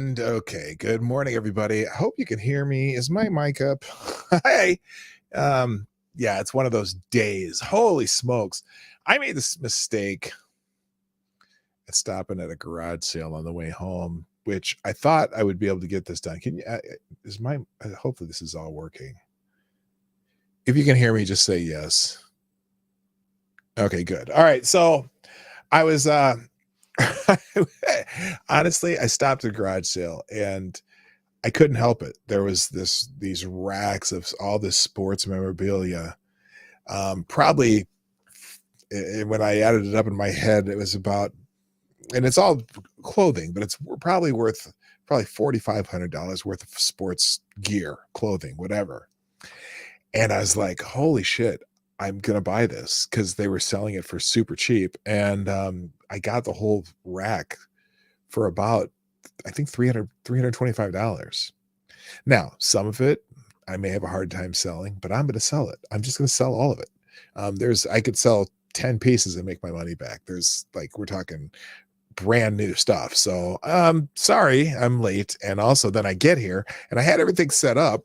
And okay, good morning, everybody. I hope you can hear me. Is my mic up? Hey, yeah, it's one of those days. Holy smokes. I made this mistake at stopping at a garage sale on the way home, which I thought I would be able to get this done. Can you, hopefully this is all working. If you can hear me, just say yes. Okay, good. All right. So I was, honestly, I stopped at a garage sale and I couldn't help it. There was these racks of all this sports memorabilia. Probably when I added it up in my head, it was about, and it's all clothing, but it's probably worth $4,500 worth of sports gear, clothing, whatever. And I was like, holy shit, I'm going to buy this because they were selling it for super cheap. And I got the whole rack for about, I think $325. Now, some of it I may have a hard time selling, but I'm going to sell it. I'm just going to sell all of it. I could sell 10 pieces and make my money back. There's like, we're talking brand new stuff. So sorry, I'm late. And also then I get here and I had everything set up.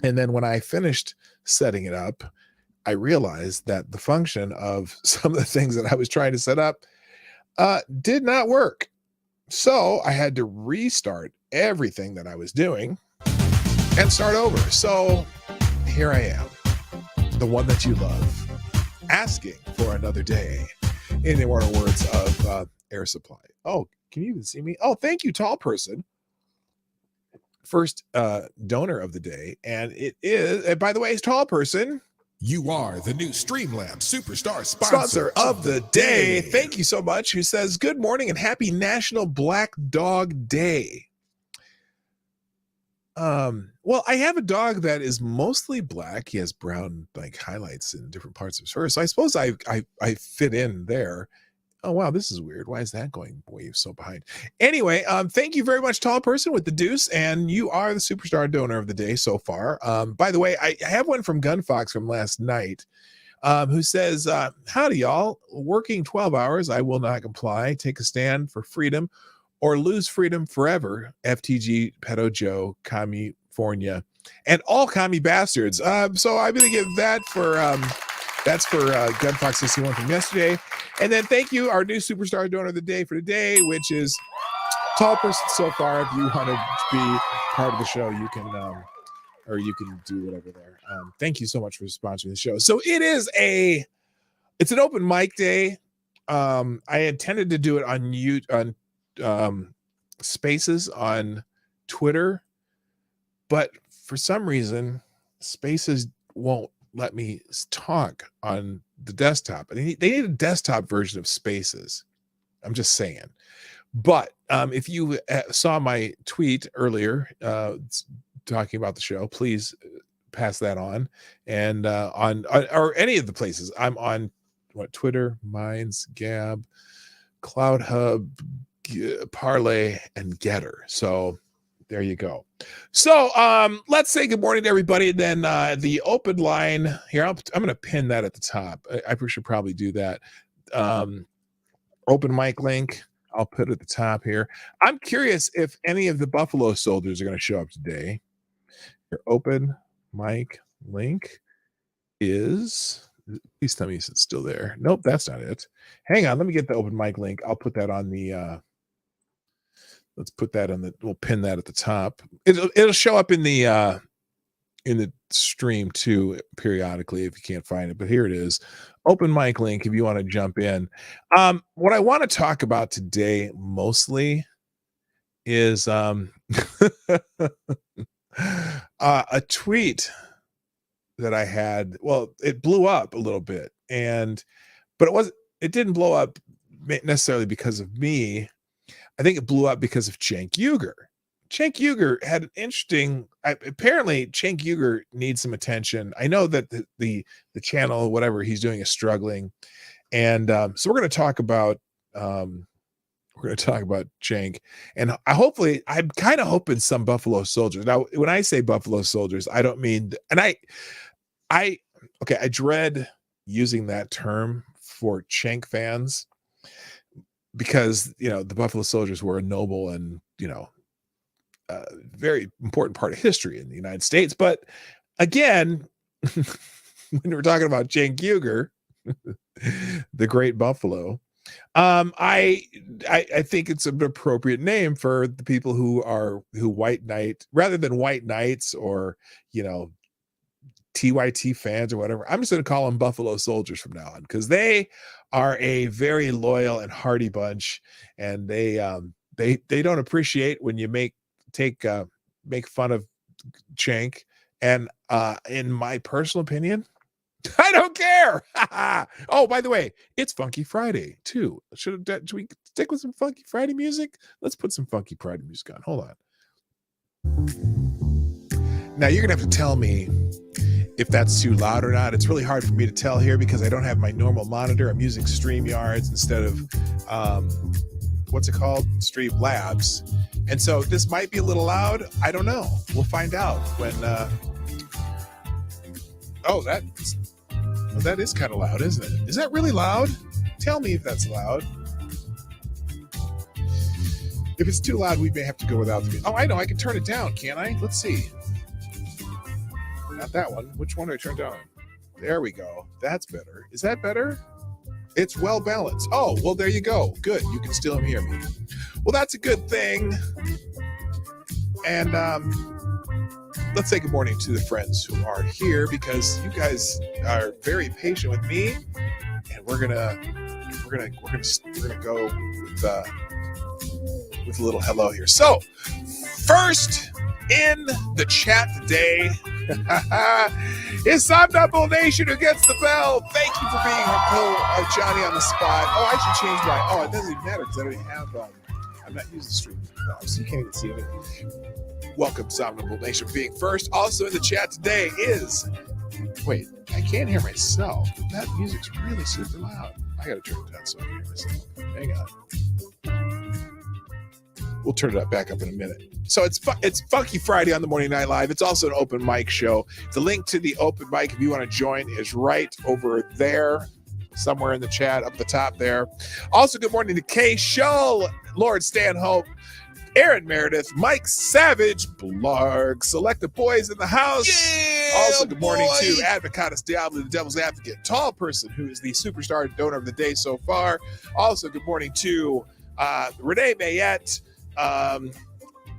And then when I finished setting it up, I realized that the function of some of the things that I was trying to set up did not work. So I had to restart everything that I was doing and start over. So here I am, the one that you love, asking for another day, in the immortal words of Air Supply. Oh, can you even see me? Oh, thank you, tall person. First donor of the day. And it is, by the way, it's tall person. You are the new Streamland Superstar Sponsor of the day. Thank you so much. Who says, good morning and happy National Black Dog Day. Well, I have a dog that is mostly black. He has brown like highlights in different parts of his fur. So I suppose I fit in there. Oh, wow, this is weird. Why is that going way so behind? Anyway, thank you very much, tall person with the deuce, and you are the superstar donor of the day so far. By the way, I have one from Gunfox from last night who says, howdy, y'all. Working 12 hours, I will not comply. Take a stand for freedom or lose freedom forever. FTG, Pedo Joe, California, and all commie bastards. So I'm going to give that for... that's for Gunfox 61 from yesterday. And then thank you, our new superstar donor of the day for today, which is tall person so far. If you want to be part of the show, you can or you can do whatever there. Thank you so much for sponsoring the show. So it's an open mic day. I intended to do it on Spaces on Twitter, but for some reason Spaces won't let me talk on the desktop. They need a desktop version of Spaces. I'm just saying. But if you saw my tweet earlier talking about the show, please pass that on. And on or any of the places. I'm on Twitter, Minds, Gab, Cloud Hub, Parlay, and Getter. So there you go. So let's say good morning to everybody. And then the open line here, I'm going to pin that at the top. I should probably do that. Open mic link, I'll put it at the top here. I'm curious if any of the Buffalo Soldiers are going to show up today. Your open mic link is, please tell me it's still there. Nope, that's not it. Hang on, let me get the open mic link. I'll put that on the let's put that on we'll pin that at the top. It'll show up in the stream too periodically if you can't find it, but here it is. Open mic link if you want to jump in. What I want to talk about today mostly is a tweet that I had. Well, it blew up a little bit, but it didn't blow up necessarily because of me. I think it blew up because of Cenk Uygur. Cenk Uygur had an interesting. Apparently, Cenk Uygur needs some attention. I know that the channel, whatever he's doing, is struggling, and so we're going to talk about Cenk, and I'm kind of hoping some Buffalo Soldiers. Now, when I say Buffalo Soldiers, I don't mean, and I dread using that term for Cenk fans, because the Buffalo Soldiers were a noble and very important part of history in the United States. But again, when we're talking about Cenk Uygur, the Great Buffalo, I think it's an appropriate name for the people who white knight rather than white knights or, you know, TYT fans or whatever. I'm just going to call them Buffalo Soldiers from now on, because they are a very loyal and hardy bunch, and they don't appreciate when you make fun of Cenk. And in my personal opinion, I don't care. Oh, by the way, it's Funky Friday too. Should we stick with some Funky Friday music? Let's put some Funky Friday music on. Hold on. Now you're gonna have to tell me if that's too loud or not. It's really hard for me to tell here because I don't have my normal monitor. I'm using StreamYards instead of what's it called? Streamlabs. And so this might be a little loud. I don't know. We'll find out when that is kind of loud, isn't it? Is that really loud? Tell me if that's loud. If it's too loud, we may have to go without the... Oh, I know. I can turn it down, can't I? Let's see. Not that one. Which one do I turn down? There we go. That's better. Is that better? It's well balanced. Oh, well, there you go. Good. You can still hear me. Well, that's a good thing. And let's say good morning to the friends who are here, because you guys are very patient with me, and we're gonna go with a little hello here. So, first in the chat today is Somnambule Nation, who gets the bell. Thank you for being Johnny on the spot. Oh, I should change my. Oh, it doesn't even matter because I don't even have. I'm not using stream now, so you can't even see anything. Welcome, Somnambule Nation, for being first. Also in the chat today is. Wait, I can't hear myself. That music's really super loud. I gotta turn it down so I can hear myself. Hang on. We'll turn it up back up in a minute. So it's Funky Friday on the Morning Night Live. It's also an open mic show. The link to the open mic, if you want to join, is right over there, somewhere in the chat up the top there. Also, good morning to Kay Shull, Lord Stanhope, Aaron Meredith, Mike Savage, Blarg, Select the Boys in the house. Yeah, also, good morning to Advocatus Diablo, the Devil's Advocate, Tall Person, who is the superstar donor of the day so far. Also, good morning to Renee Mayette,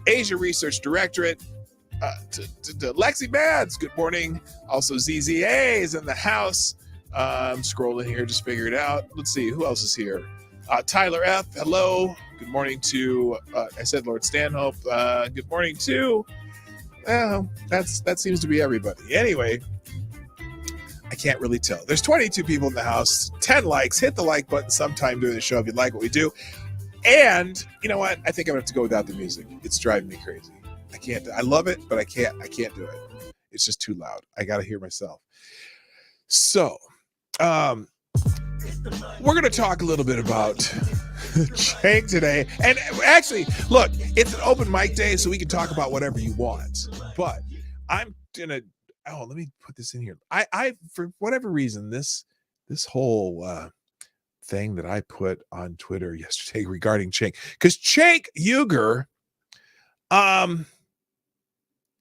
Asia Research Directorate, to Lexi Mads, good morning. Also, ZZA is in the house. I'm scrolling here, just figure it out. Let's see, who else is here? Tyler F., hello. Good morning to, I said Lord Stanhope. Good morning to, that seems to be everybody. Anyway, I can't really tell. There's 22 people in the house, 10 likes. Hit the like button sometime during the show if you like what we do. And you know what? I think I'm gonna have to go without the music. It's driving me crazy. I can't. I love it, but I can't do it. It's just too loud. I gotta hear myself. So, we're gonna talk a little bit about Cenk today. And actually, look, it's an open mic day, so we can talk about whatever you want. But I'm gonna. Oh, let me put this in here. I for whatever reason, this whole thing that I put on Twitter yesterday regarding Cenk, because Cenk Uygur,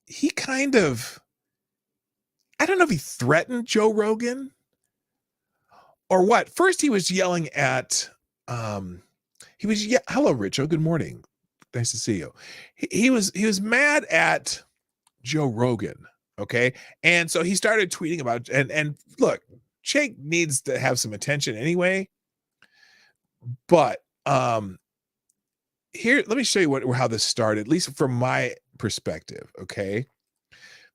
he kind of, I don't know if he threatened Joe Rogan or what. First, he was yelling at, hello, Richo, good morning, nice to see you. He was mad at Joe Rogan, okay, and so he started tweeting about, and look, Cenk needs to have some attention anyway. But here, let me show you how this started, at least from my perspective, okay?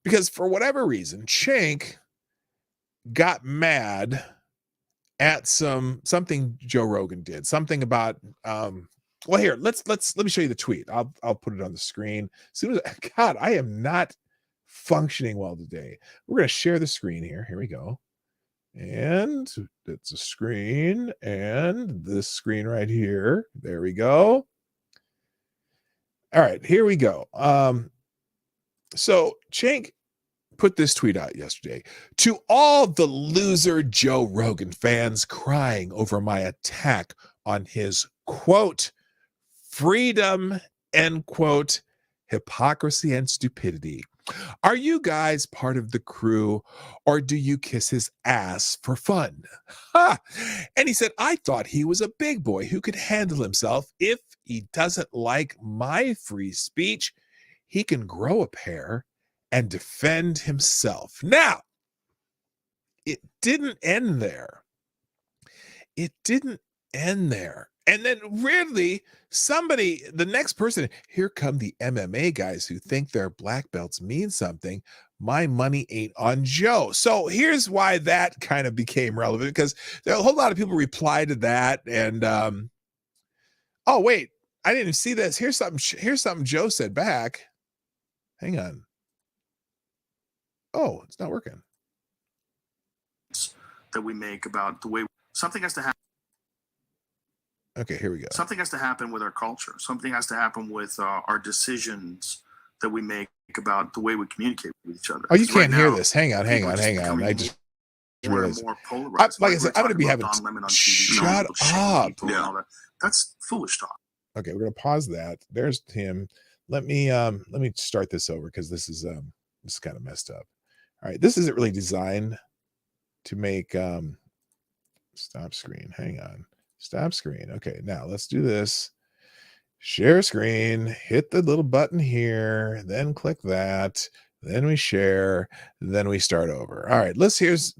Because for whatever reason, Cenk got mad at something Joe Rogan did, something about well, here, let me show you the tweet. I'll put it on the screen. God, I am not functioning well today. We're gonna share the screen here. Here we go. And it's a screen, and this screen right here. There we go. All right, here we go. So Cenk put this tweet out yesterday. To all the loser Joe Rogan fans crying over my attack on his, quote, freedom, end quote, hypocrisy and stupidity. Are you guys part of the crew, or do you kiss his ass for fun? Ha! And he said, I thought he was a big boy who could handle himself. If he doesn't like my free speech, he can grow a pair and defend himself. Now, it didn't end there. It didn't end there. And then weirdly, the next person, here come the MMA guys who think their black belts mean something. My money ain't on Joe. So here's why that kind of became relevant, because there are a whole lot of people replied to that. And oh wait, I didn't even see this. Here's something Joe said back. Hang on. Oh, it's not working. That we make about the way something has to happen. Okay, here we go. Something has to happen with our culture. Something has to happen with our decisions that we make about the way we communicate with each other. Oh, you can't hear this. Hang on. I just realized. More polarized. Like I said, I'm going to be having. Shut up. Yeah. That's foolish talk. Okay, we're going to pause that. There's him. Let me start this over, because this is kind of messed up. All right, this isn't really designed to make stop screen. Hang on. Stop screen. Okay, now let's do this. Share screen, hit the little button here, then click that, then we share, then we start over. All right, here's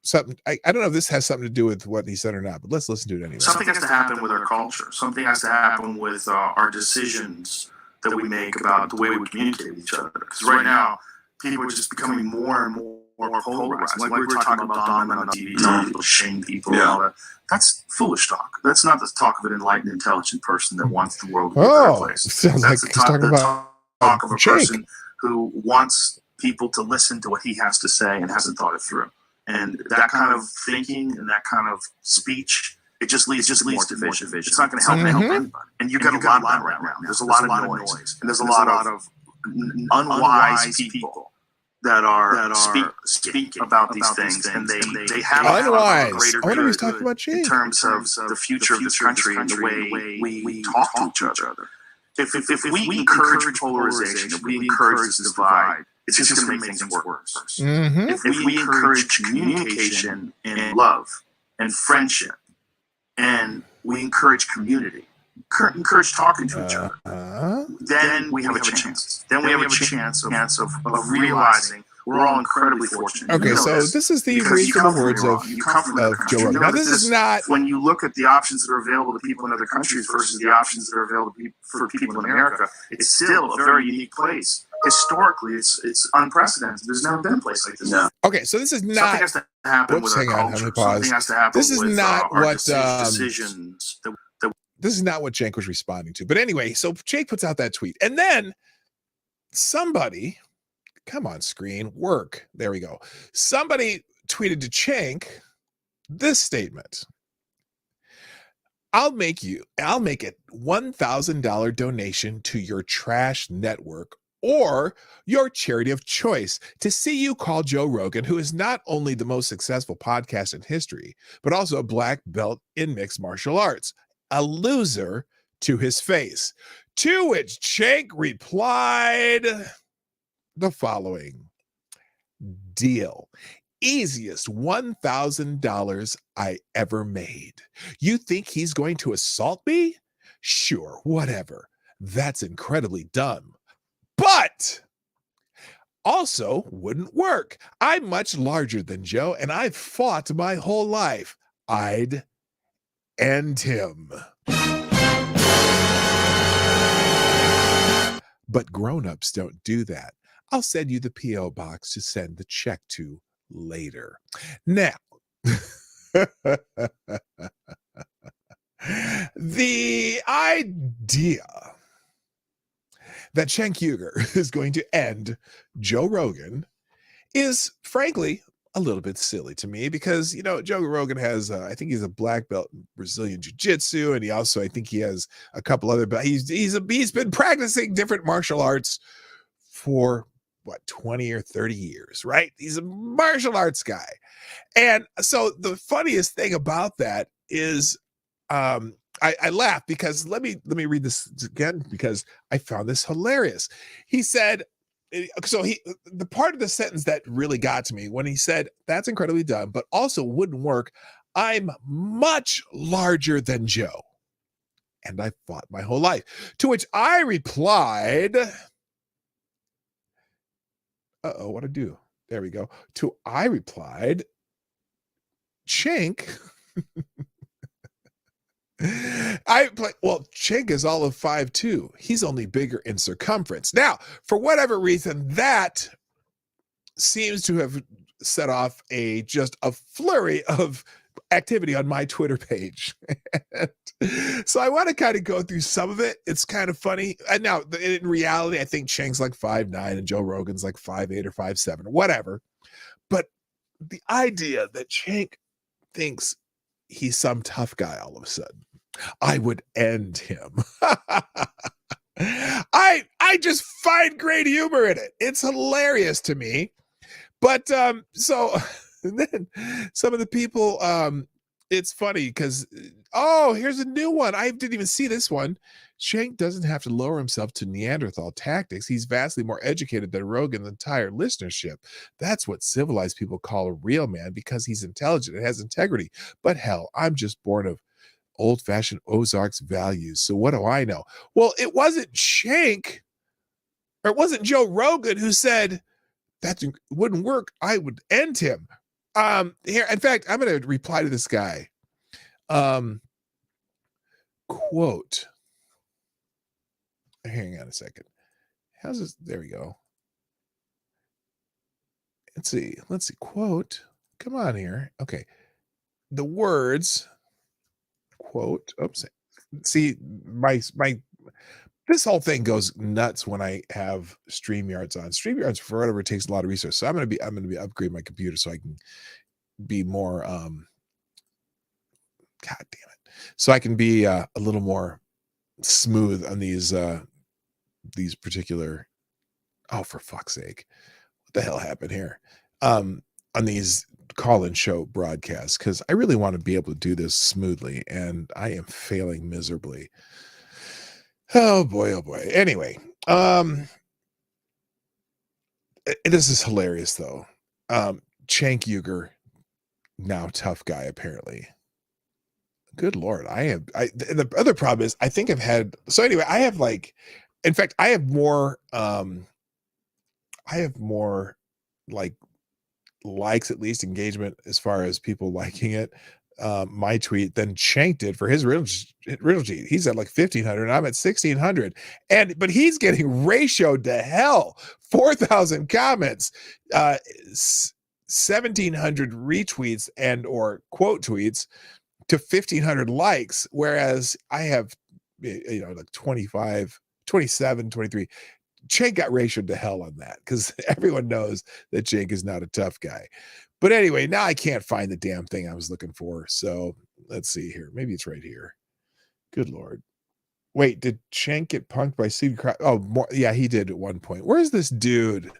something. I don't know if this has something to do with what he said or not, but let's listen to it anyway. Something has to happen with our culture. Something has to happen with our decisions that we make about the way we communicate with each other. Because right now, people are just becoming more and more polarized. Like we were talking about dominant on TV, telling people to shame people and all that. That's foolish talk. That's not the talk of an enlightened, intelligent person that wants the world to be a better place. Sounds That's like he's talking about talk of a Jake. person who wants people to listen to what he has to say and hasn't thought it through. And that kind of thinking and that kind of speech, it just leads to division. It's not going to help anybody. And you've got a lot of that right now. There's a lot of noise. And there's a lot of unwise people that speak about these things, and they have unwise. a I wonder if he's greater talking about Jake in terms of the future of this country and the way we talk to each other. If we encourage polarization, if we encourage this divide, it's just going to make things worse. Mm-hmm. If we encourage communication and love and friendship, and we encourage community, encourage talking to each other, then we have a chance. Then we have a chance of realizing we're all incredibly fortunate. Okay, so this is the reasonable words of Joe Rogan. Now, this is not... When you look at the options that are available to people in other countries versus the options that are available for people in America, it's still a very unique place. Historically, it's unprecedented. There's never been a place like this. No. Okay, so this is not... Something has to happen with our culture. Let me pause. Something has to happen this is with not our what decisions. This is not what Cenk was responding to. But anyway, so Cenk puts out that tweet. And then somebody... Come on, screen, work. There we go. Somebody tweeted to Cenk this statement. I'll make a $1,000 donation to your trash network or your charity of choice to see you call Joe Rogan, who is not only the most successful podcast in history, but also a black belt in mixed martial arts, a loser, to his face. To which Cenk replied the following: deal. Easiest $1,000 I ever made. You think he's going to assault me? Sure, whatever. That's incredibly dumb. But also wouldn't work. I'm much larger than Joe, and I've fought my whole life. I'd end him. But grown-ups don't do that. I'll send you the P.O. box to send the check to later. Now, the idea that Cenk Uygur is going to end Joe Rogan is, frankly, a little bit silly to me, because, you know, Joe Rogan has, I think he's a black belt in Brazilian Jiu-Jitsu, and he also, I think he has a couple other, he's been practicing different martial arts for, 20 or 30 years, right? He's a martial arts guy. And so the funniest thing about that is I laugh because let me read this again because I found this hilarious. He said, the part of the sentence that really got to me when he said, "That's incredibly dumb, but also wouldn't work. I'm much larger than Joe, and I fought my whole life." To which I replied, "Uh-oh, what'd I do? There we go." I replied, "Cenk." Cenk is all of 5'2". He's only bigger in circumference. Now, for whatever reason, that seems to have set off just a flurry of activity on my Twitter page. So I want to kind of go through some of it. It's kind of funny. And now, in reality, I think Cenk's like 5'9" and Joe Rogan's like 5'8" or 5'7" or whatever. But the idea that Cenk thinks he's some tough guy all of a sudden, I would end him. I just find great humor in it. It's hilarious to me. But so then some of the people, it's funny because, here's a new one. I didn't even see this one. Cenk doesn't have to lower himself to Neanderthal tactics. He's vastly more educated than Rogan's entire listenership. That's what civilized people call a real man because he's intelligent and has integrity. But hell, I'm just born of old-fashioned Ozarks values. So what do I know? Well, it wasn't Cenk, or it wasn't Joe Rogan who said that wouldn't work. I would end him. Here, in fact, I'm going to reply to this guy. Quote. Hang on a second. How's this? There we go. Let's see. Quote. Come on here. Okay. The words. Quote. Oops. See, my this whole thing goes nuts when I have StreamYards on. StreamYards, for whatever, it takes a lot of resources. So I'm gonna be upgrading my computer so I can be more God damn it. So I can be a little more smooth on these particular, oh, for fuck's sake, what the hell happened here? On these call-in show broadcasts, because I really want to be able to do this smoothly, and I am failing miserably. Oh boy. Anyway, this is hilarious though. Cenk Uygur, now tough guy apparently. Good Lord. The other problem is I think I've had, so anyway, I have like, in fact, I have more like likes, at least engagement as far as people liking it, my tweet, than Cenk did for his original tweet. He's at like 1,500 and I'm at 1,600, but he's getting ratioed to hell. 4,000 comments, 1,700 retweets and or quote tweets to 1,500 likes, whereas I have, like 25, 27, 23. Cenk got ratioed to hell on that because everyone knows that Cenk is not a tough guy. But anyway, now I can't find the damn thing I was looking for. So let's see here. Maybe it's right here. Good Lord. Wait, did Cenk get punked by Steve Crowd? Oh, more, yeah, he did at one point. Where's this dude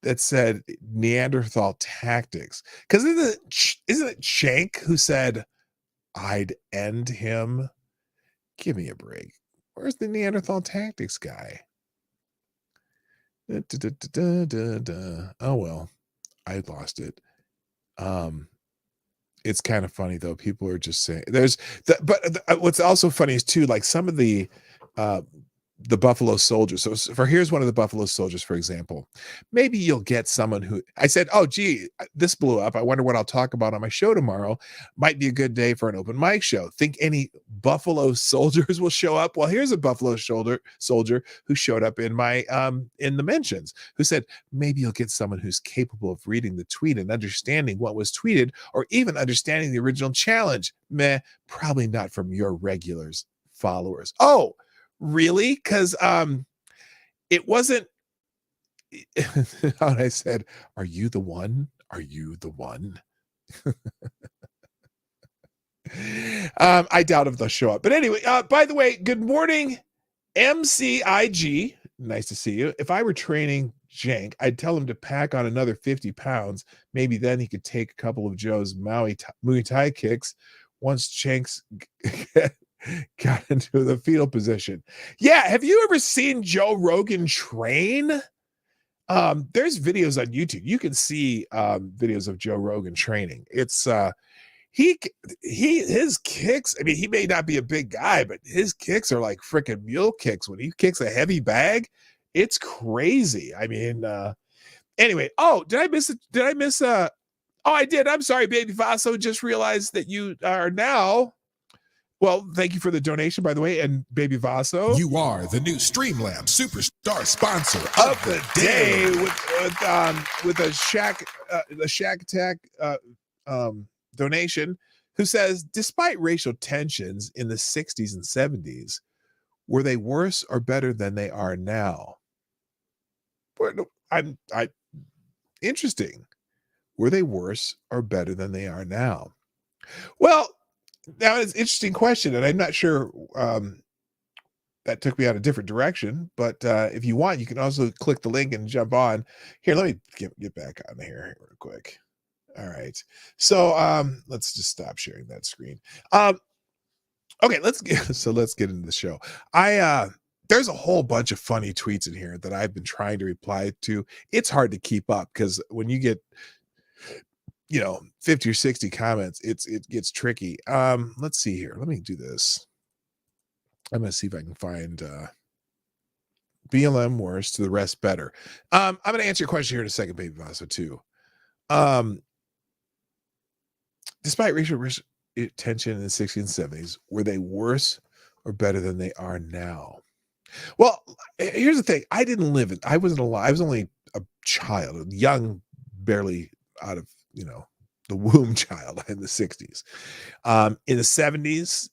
that said Neanderthal tactics? Because isn't it Cenk who said I'd end him? Give me a break. Where's the Neanderthal tactics guy? Oh well, I lost it. It's kind of funny though. People are just saying what's also funny is too, like some of the Buffalo Soldiers. So here's one of the Buffalo Soldiers, for example. Maybe you'll get someone who, I said, oh gee, this blew up. I wonder what I'll talk about on my show tomorrow. Might be a good day for an open mic show. Think any Buffalo Soldiers will show up? Well, here's a Buffalo soldier who showed up in my in the mentions, who said, maybe you'll get someone who's capable of reading the tweet and understanding what was tweeted, or even understanding the original challenge. Meh, probably not from your regulars followers. Oh, really? Because it wasn't. And I said, are you the one? Are you the one? I doubt if they'll show up. But anyway, by the way, good morning, MCIG. Nice to see you. If I were training Cenk, I'd tell him to pack on another 50 pounds. Maybe then he could take a couple of Joe's Muay Thai kicks. Once Cenk's got into the fetal position. Yeah, have you ever seen Joe Rogan train? There's videos on YouTube. You can see videos of Joe Rogan training. It's he his kicks. I mean, he may not be a big guy, but his kicks are like freaking mule kicks. When he kicks a heavy bag, it's crazy. I mean, anyway. Oh, did I miss it? Did I miss Oh, I did. I'm sorry, Baby Vaso. Just realized that you are now. Well, thank you for the donation, by the way, and Baby Vaso. You are the new Streamland Superstar sponsor Of the day with a Shaq Attack donation, who says, despite racial tensions in the 60s and 70s, were they worse or better than they are now? Interesting. Were they worse or better than they are now? Well, now it's an interesting question, and I'm not sure. That took me out a different direction, but if you want, you can also click the link and jump on. Here, let me get back on here real quick. All right. So let's just stop sharing that screen. Okay, let's get into the show. There's a whole bunch of funny tweets in here that I've been trying to reply to. It's hard to keep up because when you get 50 or 60 comments, it gets tricky. Let's see here. Let me do this. I'm going to see if I can find BLM worse to the rest better. I'm going to answer your question here in a second, Baby Vaso, too. Despite racial tension in the 60s and 70s, were they worse or better than they are now? Well, here's the thing. I wasn't alive. I was only a child, a young, barely out of, the womb child in the 60s. In the 70s,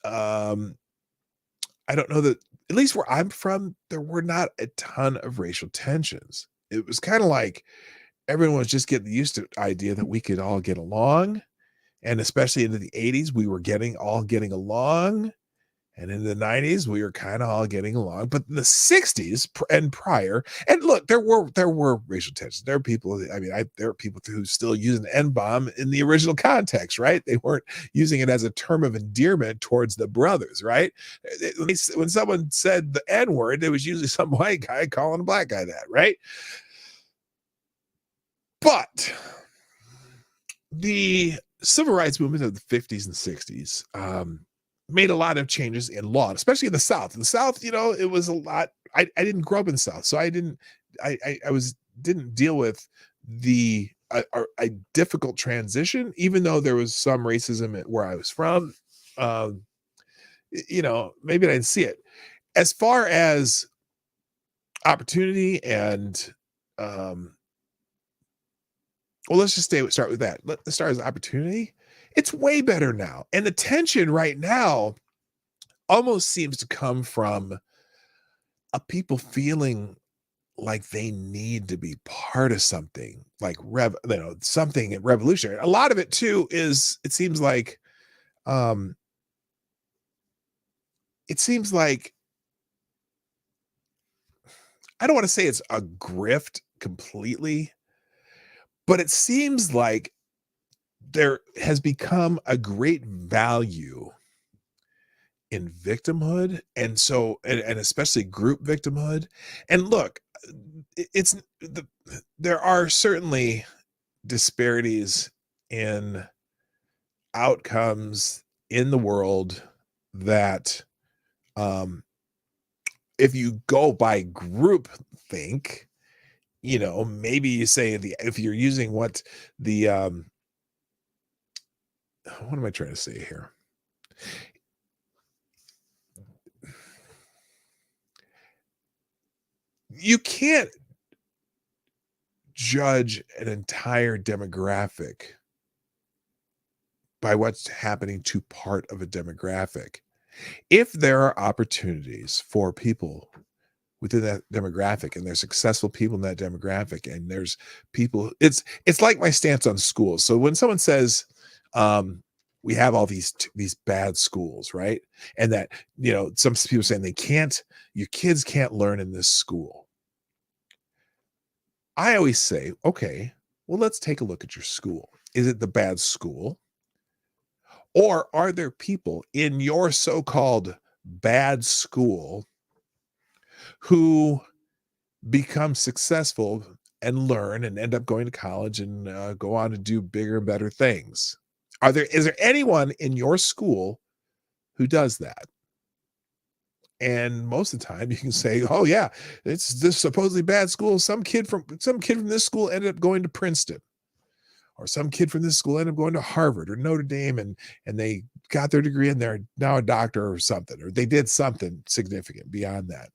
I don't know that, at least where I'm from, there were not a ton of racial tensions. It was kind of like everyone was just getting used to the idea that we could all get along. And especially into the 80s, we were getting along. And in the 90s, we were kind of all getting along. But in the 60s and prior, and look, there were racial tensions. There are people, there are people who still use an N-bomb in the original context, right? They weren't using it as a term of endearment towards the brothers, right? When someone said the N-word, it was usually some white guy calling a black guy that, right? But the civil rights movement of the 50s and 60s, made a lot of changes in law, especially in the South. In the South, it was a lot. I didn't grow up in the South, so I didn't deal with a difficult transition, even though there was some racism where I was from. Maybe I didn't see it. As far as opportunity and, well, let's just start with that. Let's start as opportunity. It's way better now. And the tension right now almost seems to come from people feeling like they need to be part of something, like something revolutionary. A lot of it too is, it seems like I don't want to say it's a grift completely, but it seems like there has become a great value in victimhood, and especially group victimhood. And look, there are certainly disparities in outcomes in the world that, if you go by group think, maybe you say if you're using what am I trying to say here? You can't judge an entire demographic by what's happening to part of a demographic. If there are opportunities for people within that demographic, and there's successful people in that demographic, and there's people, it's like my stance on schools. So when someone says, we have all these bad schools, right? And that, some people saying your kids can't learn in this school. I always say, okay, well, let's take a look at your school. Is it the bad school? Or are there people in your so-called bad school who become successful and learn and end up going to college and go on to do bigger and better things? Is there anyone in your school who does that? And most of the time you can say, oh yeah, it's this supposedly bad school. Some kid from this school ended up going to Princeton, or some kid from this school ended up going to Harvard or Notre Dame, and they got their degree and they're now a doctor or something, or they did something significant beyond that.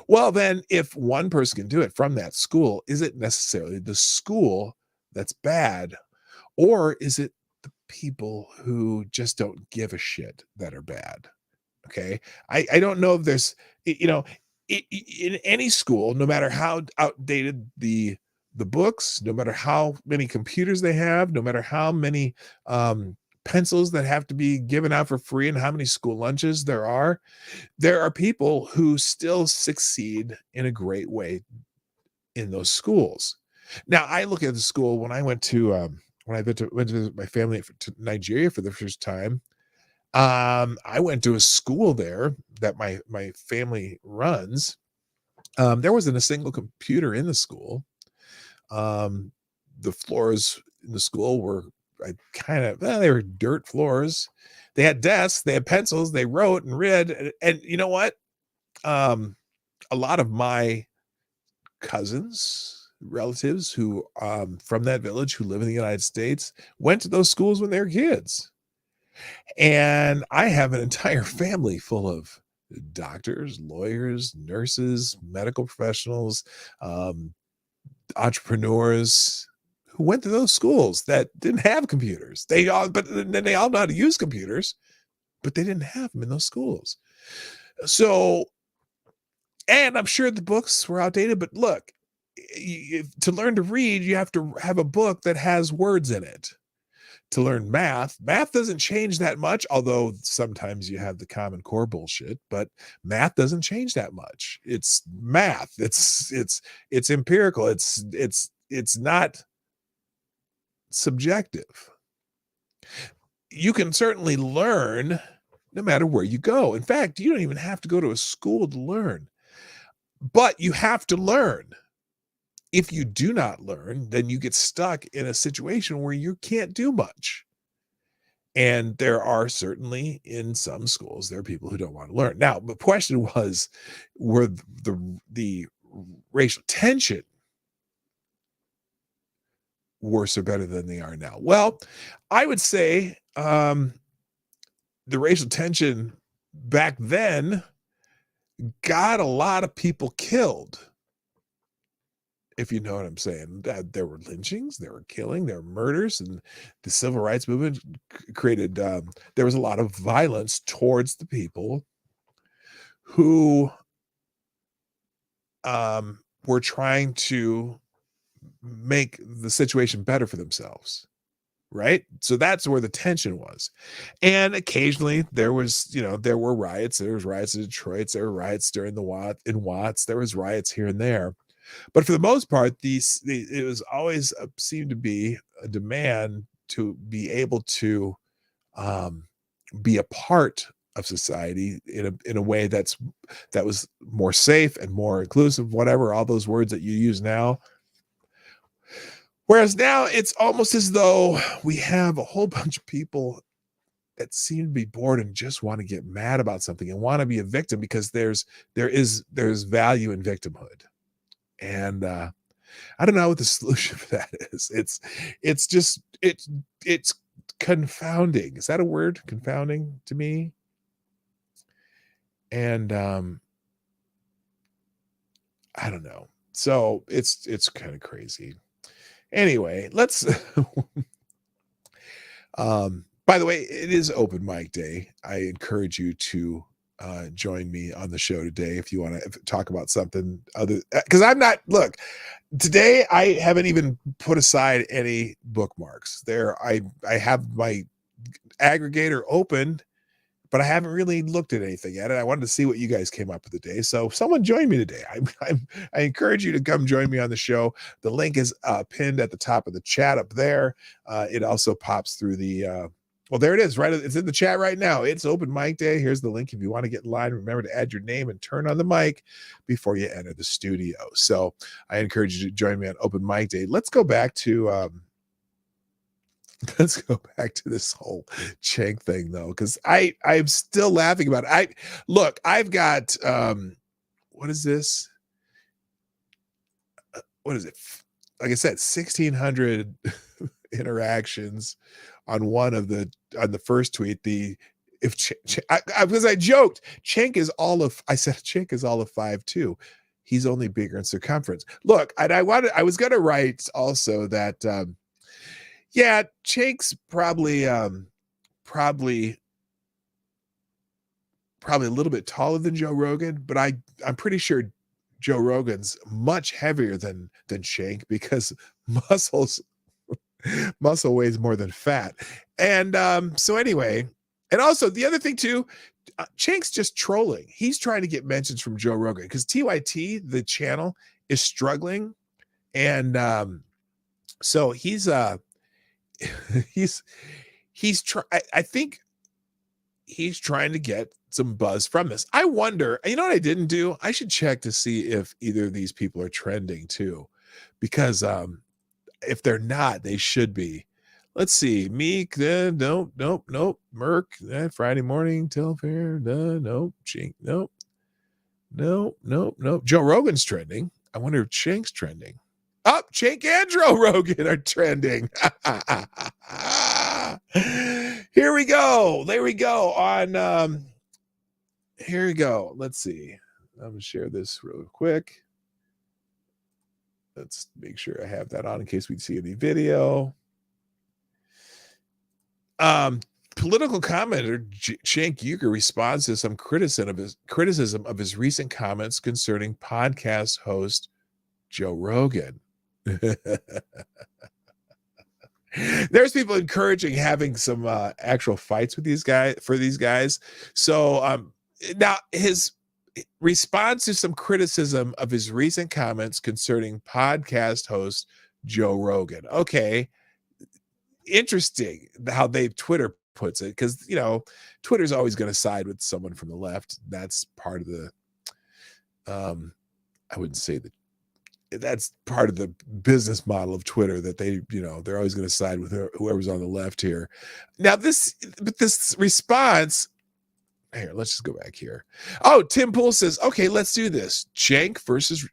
Well, then if one person can do it from that school, is it necessarily the school that's bad, or is it the people who just don't give a shit that are bad? Okay. I don't know if there's, in any school, no matter how outdated the books, no matter how many computers they have, no matter how many pencils that have to be given out for free and how many school lunches there are people who still succeed in a great way in those schools. Now, I look at the school when I went to went to visit my family to Nigeria for the first time. I went to a school there that my family runs. There wasn't a single computer in the school. The floors in the school were they were dirt floors. They had desks, they had pencils, they wrote and read. And you know what? A lot of my cousins, relatives who from that village who live in the United States went to those schools when they were kids. And I have an entire family full of doctors, lawyers, nurses, medical professionals, entrepreneurs who went to those schools that didn't have computers. But then they all know how to use computers, but they didn't have them in those schools. So, and I'm sure the books were outdated, but look, to learn to read, you have to have a book that has words in it. To learn math doesn't change that much, although sometimes you have the Common Core bullshit, but math doesn't change that much. It's math. It's empirical. It's not subjective. You can certainly learn no matter where you go. In fact, you don't even have to go to a school to learn, but you have to learn. If you do not learn, then you get stuck in a situation where you can't do much. And there are certainly in some schools, there are people who don't want to learn. Now, the question was, were the racial tension worse or better than they are now? Well, I would say the racial tension back then got a lot of people killed. If you know what I'm saying. There were lynchings, there were killing, there were murders, and the civil rights movement created, there was a lot of violence towards the people who were trying to make the situation better for themselves, right? So that's where the tension was. And occasionally there was, there were riots. There was riots in Detroit, there were riots during in Watts, there was riots here and there. But for the most part, it was always seemed to be a demand to be able to be a part of society in a way that was more safe and more inclusive, whatever, all those words that you use now. Whereas now it's almost as though we have a whole bunch of people that seem to be bored and just want to get mad about something and want to be a victim because there's value in victimhood. And I don't know what the solution for that is. It's confounding. Is that a word? Confounding to me. And I don't know. So it's kind of crazy. Anyway, let's by the way, it is open mic day. I encourage you to join me on the show today if you want to talk about something other, because today I haven't even put aside any bookmarks there. I have my aggregator open, but I haven't really looked at anything yet, and I wanted to see what you guys came up with today. So someone join me today. I encourage you to come join me on the show. The link is pinned at the top of the chat up there. It also pops through the Well, there it is. Right, it's in the chat right now. It's open mic day. Here's the link if you want to get in line. Remember to add your name and turn on the mic before you enter the studio. So I encourage you to join me on open mic day. Let's go back to let's go back to this whole Cenk thing though, because I'm still laughing about it. I've got what is this? What is it? Like I said, 1,600 interactions on the first tweet. Because I joked, Cenk is all of 5'2". He's only bigger in circumference. Look, and I was gonna write also that yeah, Cenk's probably a little bit taller than Joe Rogan, but I'm pretty sure Joe Rogan's much heavier than Cenk because muscle weighs more than fat. And so anyway, and also the other thing too, Cenk's just trolling. He's trying to get mentions from Joe Rogan because TYT, the channel, is struggling. And so he's I think he's trying to get some buzz from this. I wonder, you know what I didn't do? I should check to see if either of these people are trending too, because if they're not, they should be. Let's see. Meek, nope. Merc, Friday morning, Telfair, nope. Cenk, nope. Joe Rogan's trending. I wonder if Cenk's trending. Up, Cenk and Joe Rogan are trending. Here we go. There we go. Here we go. Let's see. I'm gonna share this real quick. Let's make sure I have that on in case we see any video. Political commenter Cenk Uygur responds to some criticism of his recent comments concerning podcast host Joe Rogan. There's people encouraging having some actual fights with these guys. So now his response to some criticism of his recent comments concerning podcast host Joe Rogan. Okay, interesting how Twitter puts it, because Twitter's always going to side with someone from the left. That's part of the I wouldn't say that that's part of the business model of Twitter, that they're always going to side with whoever's on the left here. Now this response here, let's just go back here. Oh, Tim Pool says, okay, let's do this. Cenk versus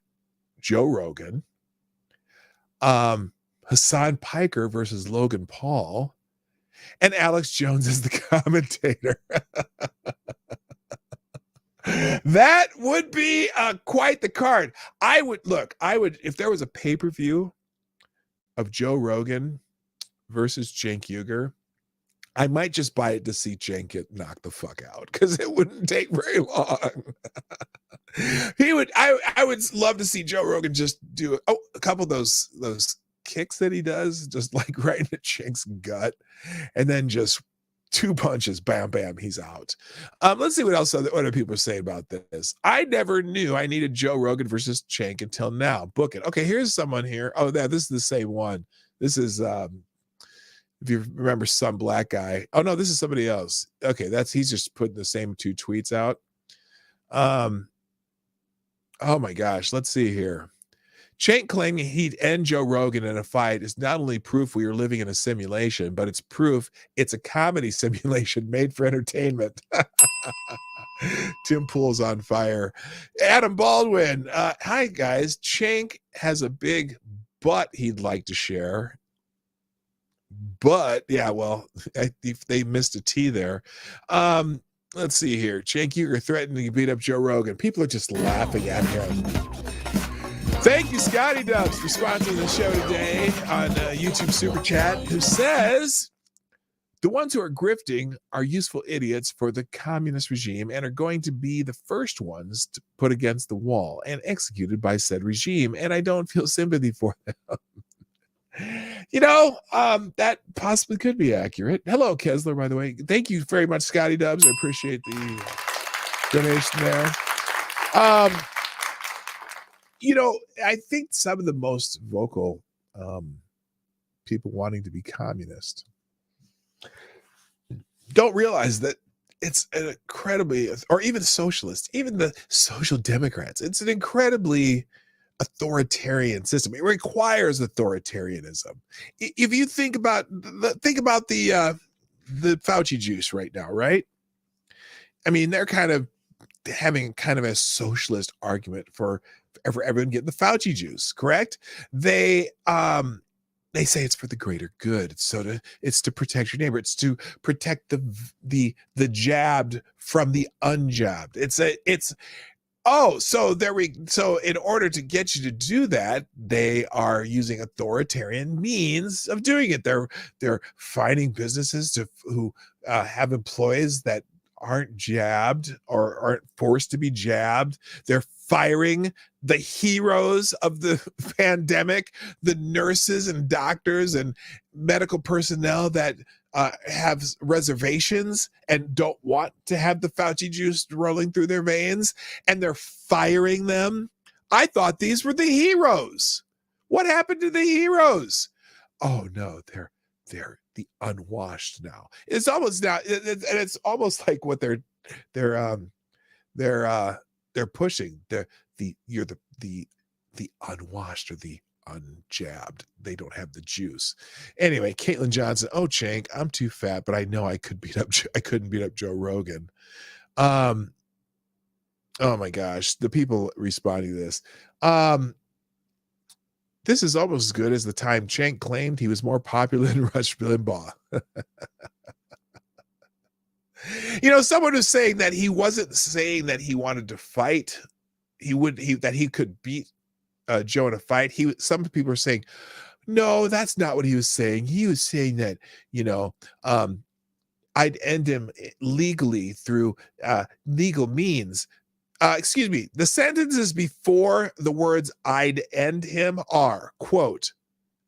Joe Rogan. Hassan Piker versus Logan Paul. And Alex Jones is the commentator. That would be quite the card. I would, if there was a pay-per-view of Joe Rogan versus Cenk Uygur, I might just buy it to see Cenk get knocked the fuck out, because it wouldn't take very long. I would love to see Joe Rogan just do a couple of those kicks that he does, just like right in the Cenk's gut, and then just 2 punches, bam, bam, he's out. Let's see what else other people are saying about this. I never knew I needed Joe Rogan versus Cenk until now. Book it. Okay, here's someone here. Oh, this is the same one. This is if you remember, some black guy. Oh no, this is somebody else. Okay, he's just putting the same 2 tweets out. Oh my gosh, let's see here. Cenk claiming he'd end Joe Rogan in a fight is not only proof we are living in a simulation, but it's proof it's a comedy simulation made for entertainment. Tim Pool's on fire. Adam Baldwin. Hi, guys. Cenk has a big butt he'd like to share. But, yeah, well, they missed a T there. Let's see here. Cenk Uygur threatening to beat up Joe Rogan. People are just laughing at him. Thank you, Scotty Dubs, for sponsoring the show today on YouTube Super Chat, who says, the ones who are grifting are useful idiots for the communist regime and are going to be the first ones to put against the wall and executed by said regime, and I don't feel sympathy for them. That possibly could be accurate. Hello, Kessler, by the way. Thank you very much, Scotty Dubs. I appreciate the donation there. I think some of the most vocal people wanting to be communist don't realize that it's an incredibly, or even socialists, even the social democrats, it's an incredibly authoritarian system. It requires authoritarianism. If you think about the Fauci juice right now, right? I mean, they're kind of having kind of a socialist argument for everyone getting the Fauci juice, correct? They say it's for the greater good. It's to protect your neighbor. It's to protect the jabbed from the unjabbed. So in order to get you to do that, they are using authoritarian means of doing it. They're finding businesses who have employees that aren't jabbed or aren't forced to be jabbed. They're firing the heroes of the pandemic, the nurses and doctors and medical personnel that have reservations and don't want to have the Fauci juice rolling through their veins, and they're firing them. I thought these were the heroes. What happened to the heroes? Oh no, they're the unwashed now. It's almost now, and it's almost like what they're pushing. You're the unwashed or the unjabbed. They don't have the juice. Anyway, Caitlin Johnson. Oh, Cenk, I'm too fat, but I know I couldn't beat up Joe Rogan. Oh my gosh, the people responding to this. This is almost as good as the time Cenk claimed he was more popular than Rush Limbaugh. Someone was saying that he wasn't saying that he wanted to fight. That he could beat Joe in a fight. Some people are saying, no, that's not what he was saying. He was saying that, I'd end him legally through legal means. Excuse me, the sentences before the words I'd end him are, quote,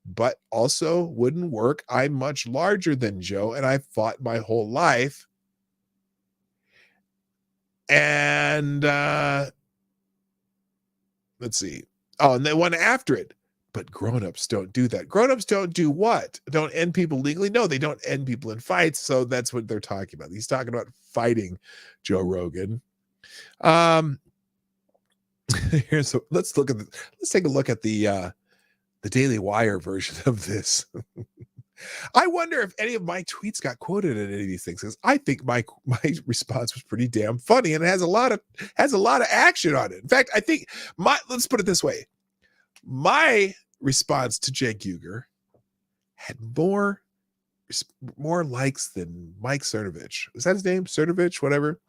but also wouldn't work. I'm much larger than Joe and I fought my whole life. And let's see. Oh, and the one after it. But grown-ups don't do that. Grown-ups don't do what? Don't end people legally? No, they don't end people in fights. So that's what they're talking about. He's talking about fighting Joe Rogan. Let's take a look at the Daily Wire version of this. I wonder if any of my tweets got quoted in any of these things, because I think my response was pretty damn funny and it has a lot of action on it. In fact, I think let's put it this way. My response to Cenk Uygur had more likes than Mike Cernovich. Is that his name? Cernovich, whatever.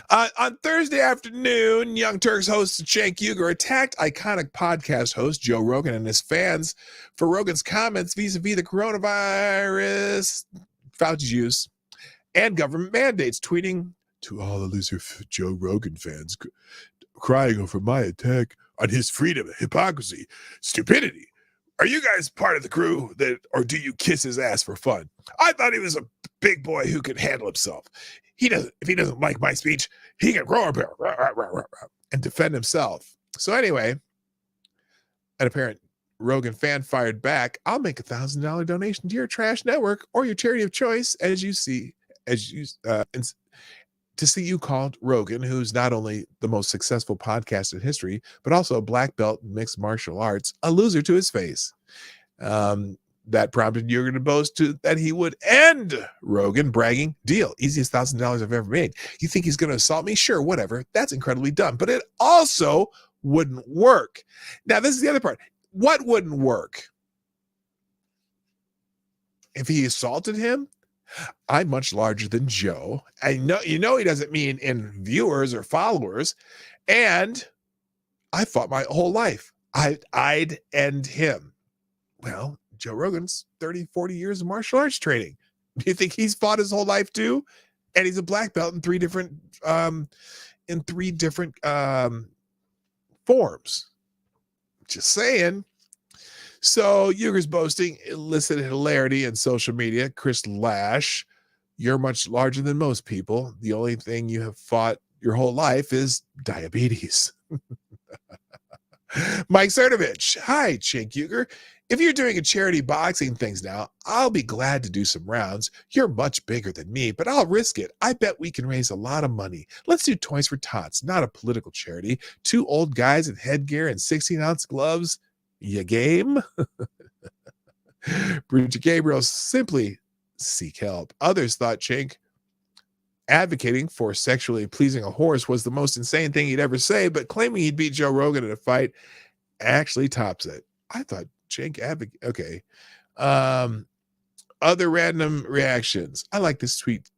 On Thursday afternoon, Young Turks host Cenk Uygur attacked iconic podcast host Joe Rogan and his fans for Rogan's comments vis-a-vis the coronavirus, Fauci juice, and government mandates, tweeting, "To all the loser Joe Rogan fans crying over my attack on his freedom, hypocrisy, stupidity. Are you guys part of the crew or do you kiss his ass for fun? I thought he was a big boy who could handle himself. If he doesn't like my speech, he can grow a pair and defend himself." So anyway, an apparent Rogan fan fired back, "I'll make $1,000 donation to your trash network or your charity of choice to see you called Rogan, who's not only the most successful podcast in history, but also a black belt in mixed martial arts, a loser to his face." That prompted Uygur to boast that he would end Rogan, bragging, "Deal, easiest $1,000 I've ever made. You think he's going to assault me? Sure, whatever. That's incredibly dumb. But it also wouldn't work." Now, this is the other part. What wouldn't work? If he assaulted him, "I'm much larger than Joe. I know, he doesn't mean in viewers or followers. And I fought my whole life. I'd end him." Well, Joe Rogan's 30, 40 years of martial arts training. Do you think he's fought his whole life too? And he's a black belt in three different forms. Just saying. So Uygur's boasting elicited hilarity in social media. Chris Lash, "You're much larger than most people. The only thing you have fought your whole life is diabetes." Mike Cernovich. Hi, Cenk Uygur. If you're doing a charity boxing things now, I'll be glad to do some rounds. You're much bigger than me, but I'll risk it. I bet we can raise a lot of money. Let's do Toys for Tots, not a political charity. 2 old guys in headgear and 16-ounce gloves. Ya game? Bridget Gabriel, simply seek help. Others thought Cenk advocating for sexually pleasing a horse was the most insane thing he'd ever say, but claiming he'd beat Joe Rogan in a fight actually tops it. I thought Cenk advocate. Okay. Other random reactions. I liked this tweet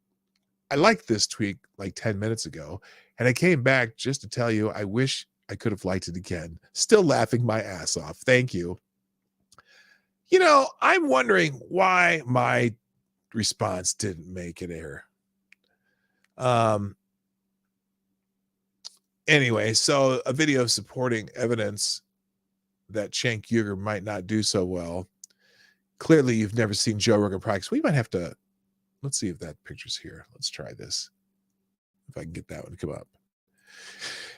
like 10 minutes ago, and I came back just to tell you I wish I could have liked it again. Still laughing my ass off. Thank you. You know, I'm wondering why my response didn't make it air. Anyway, so a video supporting evidence that Cenk Uygur might not do so well. Clearly, you've never seen Joe Rogan practice. We might have to, let's see if that picture's here. Let's try this. If I can get that one to come up.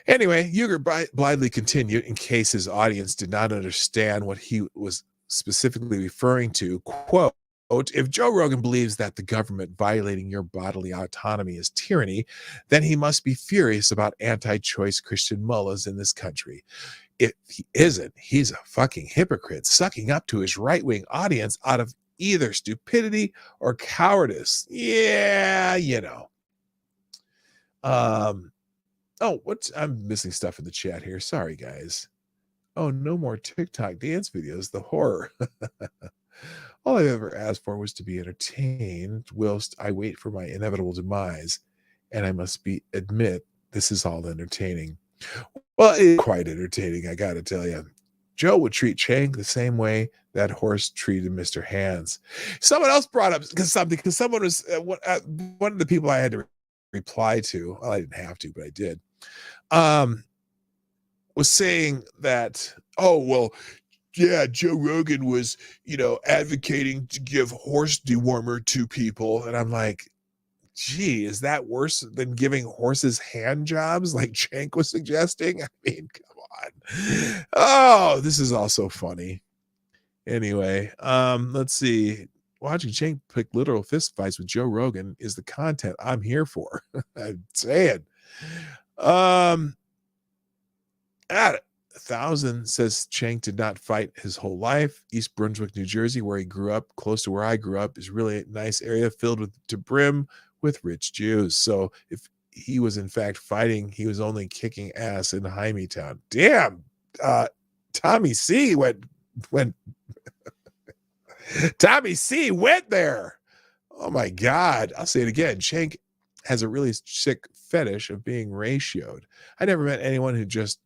Anyway, Uygur blithely continued in case his audience did not understand what he was specifically referring to. Quote, if Joe Rogan believes that the government violating your bodily autonomy is tyranny, then he must be furious about anti-choice Christian mullahs in this country. If he isn't, he's a fucking hypocrite, sucking up to his right-wing audience out of either stupidity or cowardice. Yeah, you know. Oh, I'm missing stuff in the chat here. Sorry, guys. Oh, no more TikTok dance videos. The horror. All I've ever asked for was to be entertained whilst I wait for my inevitable demise. And I must admit, this is all entertaining. Well, it's quite entertaining, I gotta tell you. Joe would treat Cenk the same way that horse treated Mr. Hands. Someone else brought up something, because someone was, one of the people I had to reply to, well, I didn't have to, but I did, was saying that, oh, well, yeah, Joe Rogan was, advocating to give horse dewormer to people. And I'm like, gee, is that worse than giving horses hand jobs like Cenk was suggesting? I mean, come on. Oh, this is also funny. Anyway, let's see. Watching Cenk pick literal fist fights with Joe Rogan is the content I'm here for. I'm saying. At 1,000 says Cenk did not fight his whole life. East Brunswick, New Jersey, where he grew up, close to where I grew up, is really a nice area filled to brim with rich Jews. So if he was in fact fighting, he was only kicking ass in Hymietown. Damn, Tommy C went Tommy C went there. Oh my God. I'll say it again. Cenk has a really sick fetish of being ratioed. I never met anyone who just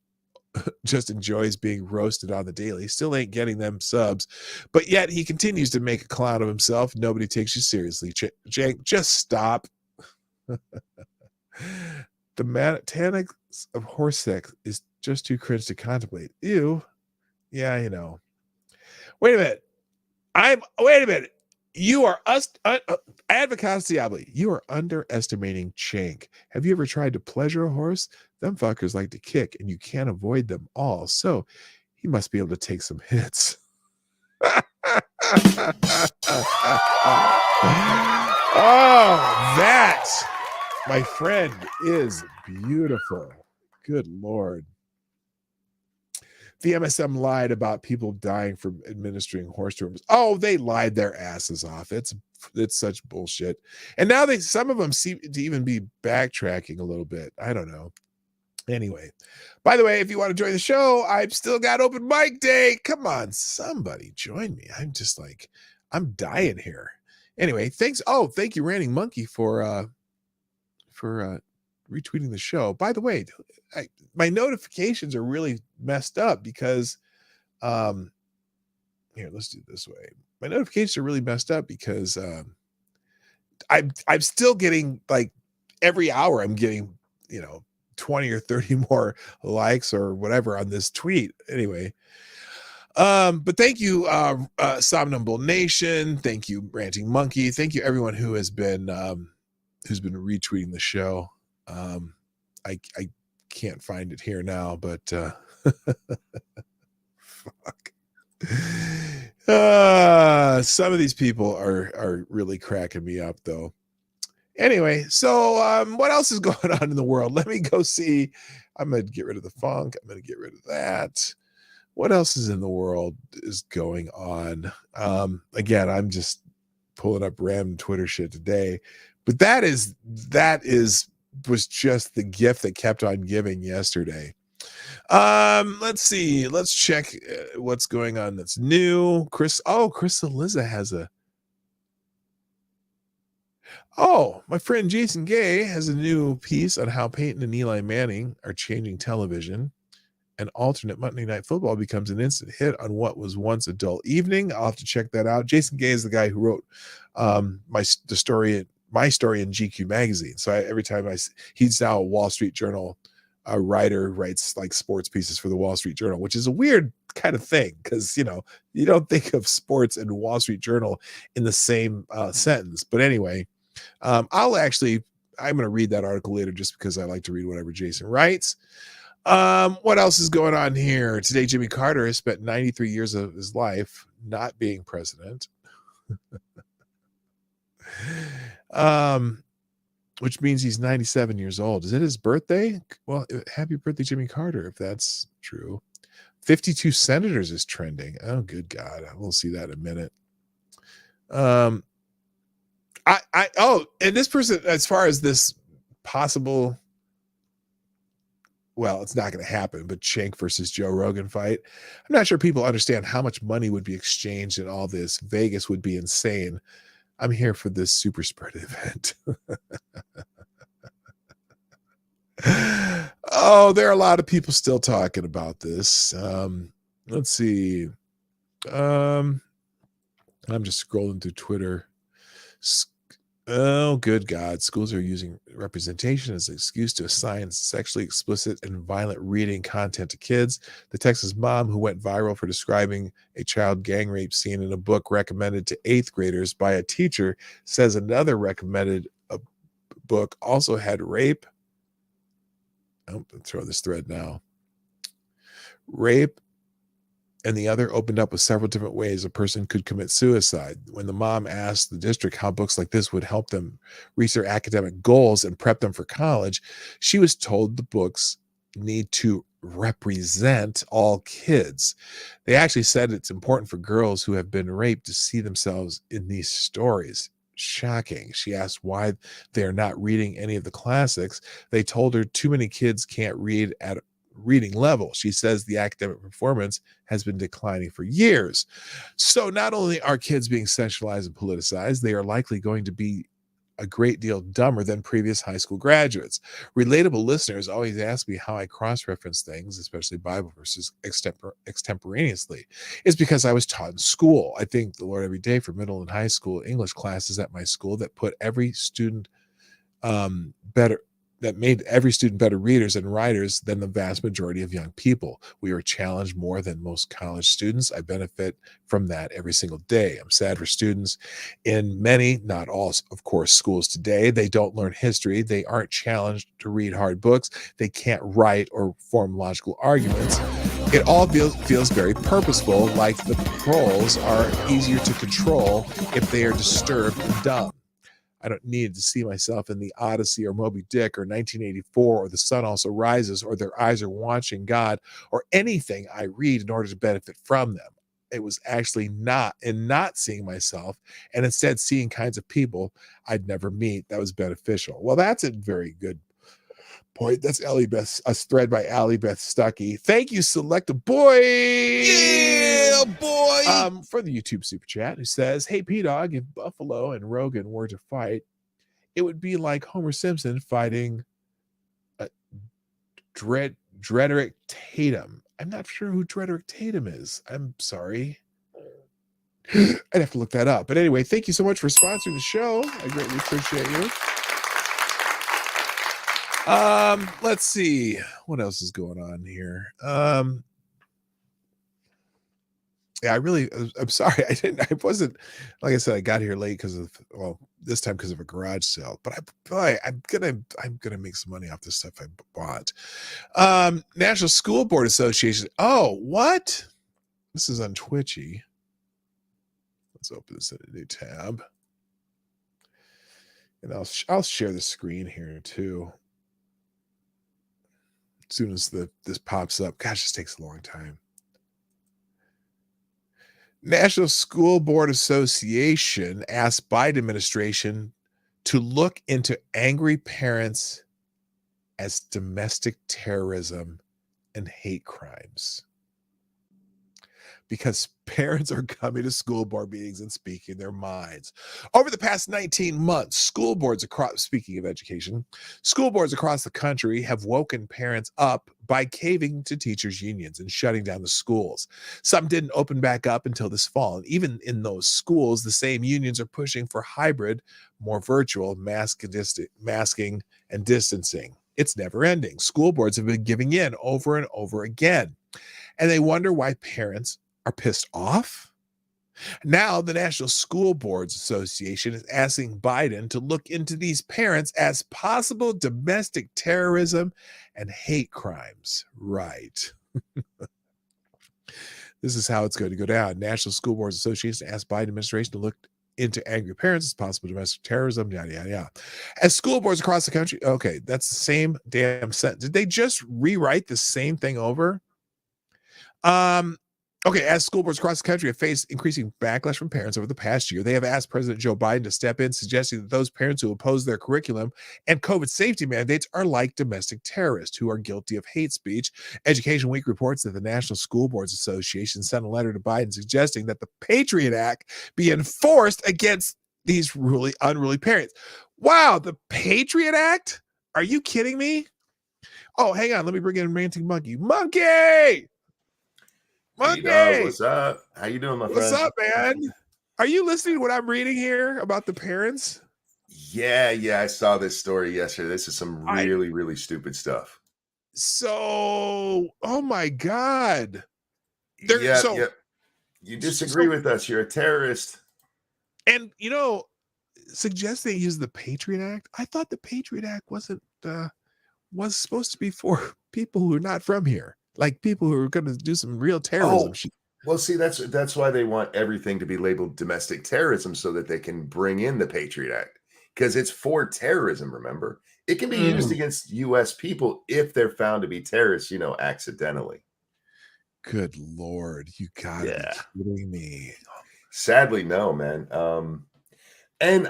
enjoys being roasted on the daily. Still ain't getting them subs, but yet he continues to make a clown of himself. Nobody takes you seriously. Cenk, just stop. The mechanics of horse sex is just too cringe to contemplate. Ew. Yeah, Wait a minute. You are Advocates Diabli. You are underestimating Cenk. Have you ever tried to pleasure a horse? Them fuckers like to kick, and you can't avoid them all. So he must be able to take some hits. Oh, that, my friend, is beautiful. Good Lord. The MSM lied about people dying from administering horse dewormers. Oh, they lied their asses off. It's such bullshit. And now some of them seem to even be backtracking a little bit. I don't know. Anyway, by the way, if you want to join the show, I've still got open mic day. Come on, somebody join me. I'm dying here. Anyway, thanks. Oh, thank you, Ranting Monkey, for retweeting the show. By the way, my notifications are really messed up because here, let's do it this way. My notifications are really messed up because I'm still getting, like, every hour I'm getting 20 or 30 more likes or whatever on this tweet. Anyway, but thank you, Somnambule Nation. Thank you, Ranting Monkey. Thank you, everyone who has been retweeting the show. I can't find it here now, but Fuck. Some of these people are really cracking me up, though. Anyway, so what else is going on in the world? Let me go see. I'm going to get rid of the funk. I'm going to get rid of that. What else is in the world is going on? Again, I'm just pulling up random Twitter shit today, but that was just the gift that kept on giving yesterday. Let's see. Let's check what's going on that's new. Chris Liza has a. Oh, my friend Jason Gay has a new piece on how Peyton and Eli Manning are changing television. And alternate Monday Night Football becomes an instant hit on what was once a dull evening. I'll have to check that out. Jason Gay is the guy who wrote my story in GQ magazine. So every time he's now a Wall Street Journal writer, writes like sports pieces for the Wall Street Journal, which is a weird kind of thing because you don't think of sports and Wall Street Journal in the same sentence. But anyway, I'm going to read that article later just because I like to read whatever Jason writes. What else is going on here? Today, Jimmy Carter has spent 93 years of his life not being president. Which means he's 97 years old. Is it his birthday? Well, happy birthday, Jimmy Carter, if that's true. 52 senators is trending. Oh, good God. We'll see that in a minute. And this person, as far as this possible, well, it's not going to happen, but Cenk versus Joe Rogan fight. I'm not sure people understand how much money would be exchanged in all this. Vegas would be insane. I'm here for this super spread event. Oh, there are a lot of people still talking about this. Let's see. I'm just scrolling through Twitter. Oh, good God. Schools are using representation as an excuse to assign sexually explicit and violent reading content to kids. The Texas mom who went viral for describing a child gang rape scene in a book recommended to 8th graders by a teacher says another recommended book also had rape. Oh, I'll throw this thread now. Rape. And the other opened up with several different ways a person could commit suicide. When the mom asked the district how books like this would help them reach their academic goals and prep them for college, she was told the books need to represent all kids. They actually said it's important for girls who have been raped to see themselves in these stories. Shocking. She asked why they're not reading any of the classics. They told her too many kids can't read at reading level. She says the academic performance has been declining for years. So not only are kids being sexualized and politicized, they are likely going to be a great deal dumber than previous high school graduates. Relatable listeners always ask me how I cross-reference things, especially Bible verses, extemporaneously. It's because I was taught in school. I thank the Lord every day for middle and high school English classes at my school that put every student made every student better readers and writers than the vast majority of young people. We were challenged more than most college students. I benefit from that every single day. I'm sad for students in many, not all, of course, schools today. They don't learn history. They aren't challenged to read hard books. They can't write or form logical arguments. It all feels very purposeful, like the proles are easier to control if they are disturbed and dumb. I don't need to see myself in the Odyssey or Moby Dick or 1984 or The Sun Also Rises or Their Eyes Are Watching God or anything I read in order to benefit from them. It was actually not seeing myself and instead seeing kinds of people I'd never meet that was beneficial. Well, that's a very good point. That's a thread by Allie Beth Stuckey. Thank you, Select Boy. Yeah, boy. For the YouTube super chat, who says, "Hey, P-Dawg, if Buffalo and Rogan were to fight, it would be like Homer Simpson fighting Drederick Tatum." I'm not sure who Drederick Tatum is. I'm sorry. I'd have to look that up. But anyway, thank you so much for sponsoring the show. I greatly appreciate you. Let's see what else is going on here. Yeah, I'm sorry. I wasn't, like I said, I got here late because of, well, this time because of a garage sale, but I'm going to make some money off this stuff I bought. National School Board Association. Oh, what? This is on Twitchy. Let's open this in a new tab. And I'll share the screen here too. As soon as this pops up. Gosh, this takes a long time. National School Board Association asked Biden administration to look into angry parents as domestic terrorism and hate crimes. Because parents are coming to school board meetings and speaking their minds. Over the past 19 months, school boards across, speaking of education, school boards across the country have woken parents up by caving to teachers' unions and shutting down the schools. Some didn't open back up until this fall. And even in those schools, the same unions are pushing for hybrid, more virtual masking and distancing. It's never ending. School boards have been giving in over and over again. And they wonder why parents are pissed off. Now, the National School Boards Association is asking Biden to look into these parents as possible domestic terrorism and hate crimes. Right. This is how it's going to go down. National School Boards Association asked Biden administration to look into angry parents as possible domestic terrorism, yada, yada, yada. As school boards across the country, okay, that's the same damn sentence. Did they just rewrite the same thing over? Okay, as school boards across the country have faced increasing backlash from parents over the past year, they have asked President Joe Biden to step in, suggesting that those parents who oppose their curriculum and COVID safety mandates are like domestic terrorists who are guilty of hate speech. Education Week reports that the National School Boards Association sent a letter to Biden suggesting that the Patriot Act be enforced against these unruly parents. Wow, the Patriot Act? Are you kidding me? Oh, hang on. Let me bring in Ranting Monkey. Monkey! Dawg, what's up? How you doing, my friend? What's up, man? Are you listening to what I'm reading here about the parents? Yeah, I saw this story yesterday. This is some really stupid stuff. So, oh my God. Yeah. You disagree with us. You're a terrorist. And, suggesting use the Patriot Act. I thought the Patriot Act was supposed to be for people who are not from here. Like people who are going to do some real terrorism shit. Well, see, that's why they want everything to be labeled domestic terrorism so that they can bring in the Patriot Act because it's for terrorism. Remember, it can be used against U.S. people if they're found to be terrorists, accidentally. Good Lord, you gotta be kidding me. Sadly, no, man. And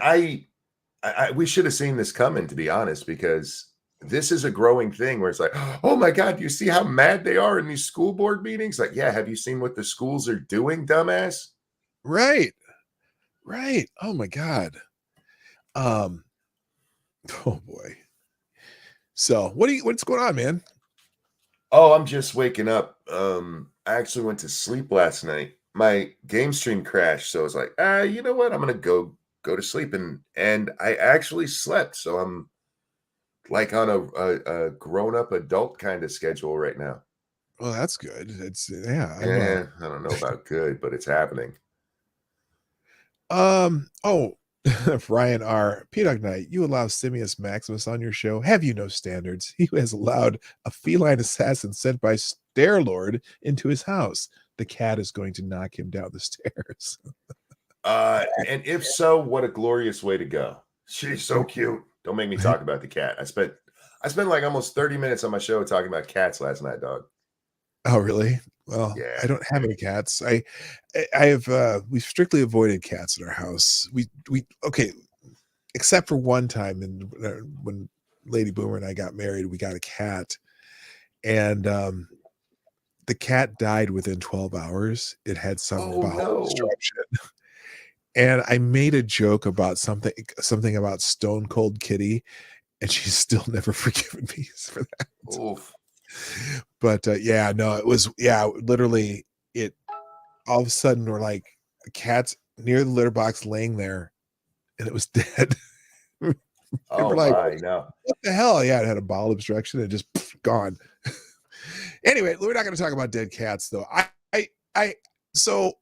we should have seen this coming, to be honest, because this is a growing thing where it's like, oh my God, do you see how mad they are in these school board meetings? Like, yeah, have you seen what the schools are doing, dumbass? Right. Oh my God. Oh boy. So what's going on, man? Oh, I'm just waking up. I actually went to sleep last night. My game stream crashed, so I was like, you know what? I'm gonna go to sleep, and I actually slept. So I'm like on a grown-up adult kind of schedule right now. Well, that's good. It's I don't know about good, but it's happening. Ryan R. PDawgKnight, you allow Simius Maximus on your show. Have you no standards? He has allowed a feline assassin sent by Stairlord into his house. The cat is going to knock him down the stairs. And if so, what a glorious way to go. She's so cute. Don't make me talk about the cat. I spent like almost 30 minutes on my show talking about cats last night, dog. Oh, really? Well, yeah. I don't have any cats. I have we've strictly avoided cats in our house. We except for one time when Lady Boomer and I got married, we got a cat, and the cat died within 12 hours. It had some bowel obstruction. And I made a joke about something about Stone Cold Kitty, and she's still never forgiven me for that. Oof. But it was literally it. All of a sudden, we're like a cat's near the litter box, laying there, and it was dead. Oh like, no! What the hell? Yeah, it had a bowel obstruction and just gone. Anyway, we're not going to talk about dead cats, though. So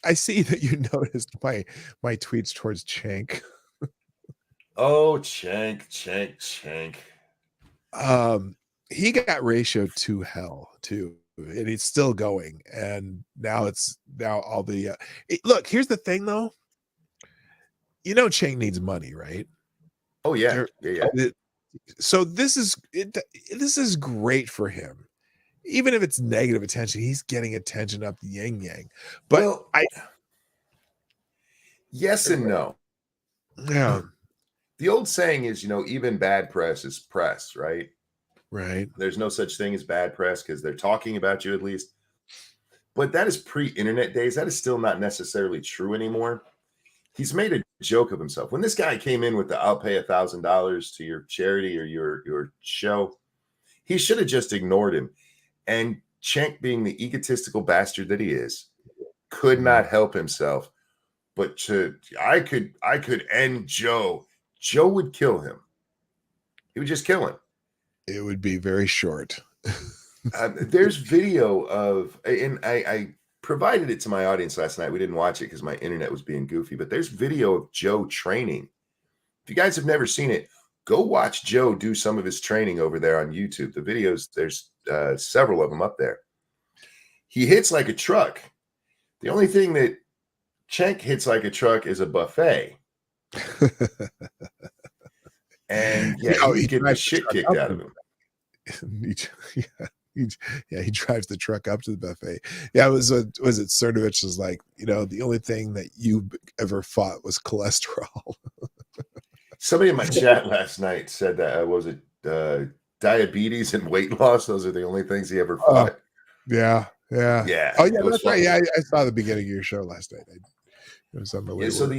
I see that you noticed my tweets towards Cenk. Oh, Cenk. He got ratioed to hell too, and he's still going. And now all the look. Here's the thing, though. You know, Cenk needs money, right? Oh yeah, yeah. So this is great for him. Even if it's negative attention, he's getting attention up the yin yang. But well, yes and no. Yeah. The old saying is, even bad press is press, right? Right. There's no such thing as bad press because they're talking about you at least. But that is pre-internet days. That is still not necessarily true anymore. He's made a joke of himself. When this guy came in with the "I'll pay $1,000 to your charity or your show," he should have just ignored him. And Cenk, being the egotistical bastard that he is, could not help himself. But I could end Joe. Joe would kill him. He would just kill him. It would be very short. There's video of, and I provided it to my audience last night. We didn't watch it because my internet was being goofy, but there's video of Joe training. If you guys have never seen it, go watch Joe do some of his training over there on YouTube. The videos, there's several of them up there. He hits like a truck. The only thing that Cenk hits like a truck is a buffet. And yeah, he get the shit kicked out of him. He drives the truck up to the buffet. Yeah, was it Cernovich was like, the only thing that you ever fought was cholesterol. Somebody in my chat last night said that was it diabetes and weight loss. Those are the only things he ever fought. Yeah. Oh yeah, that's right. Yeah, I saw the beginning of your show last night. It was on the way. So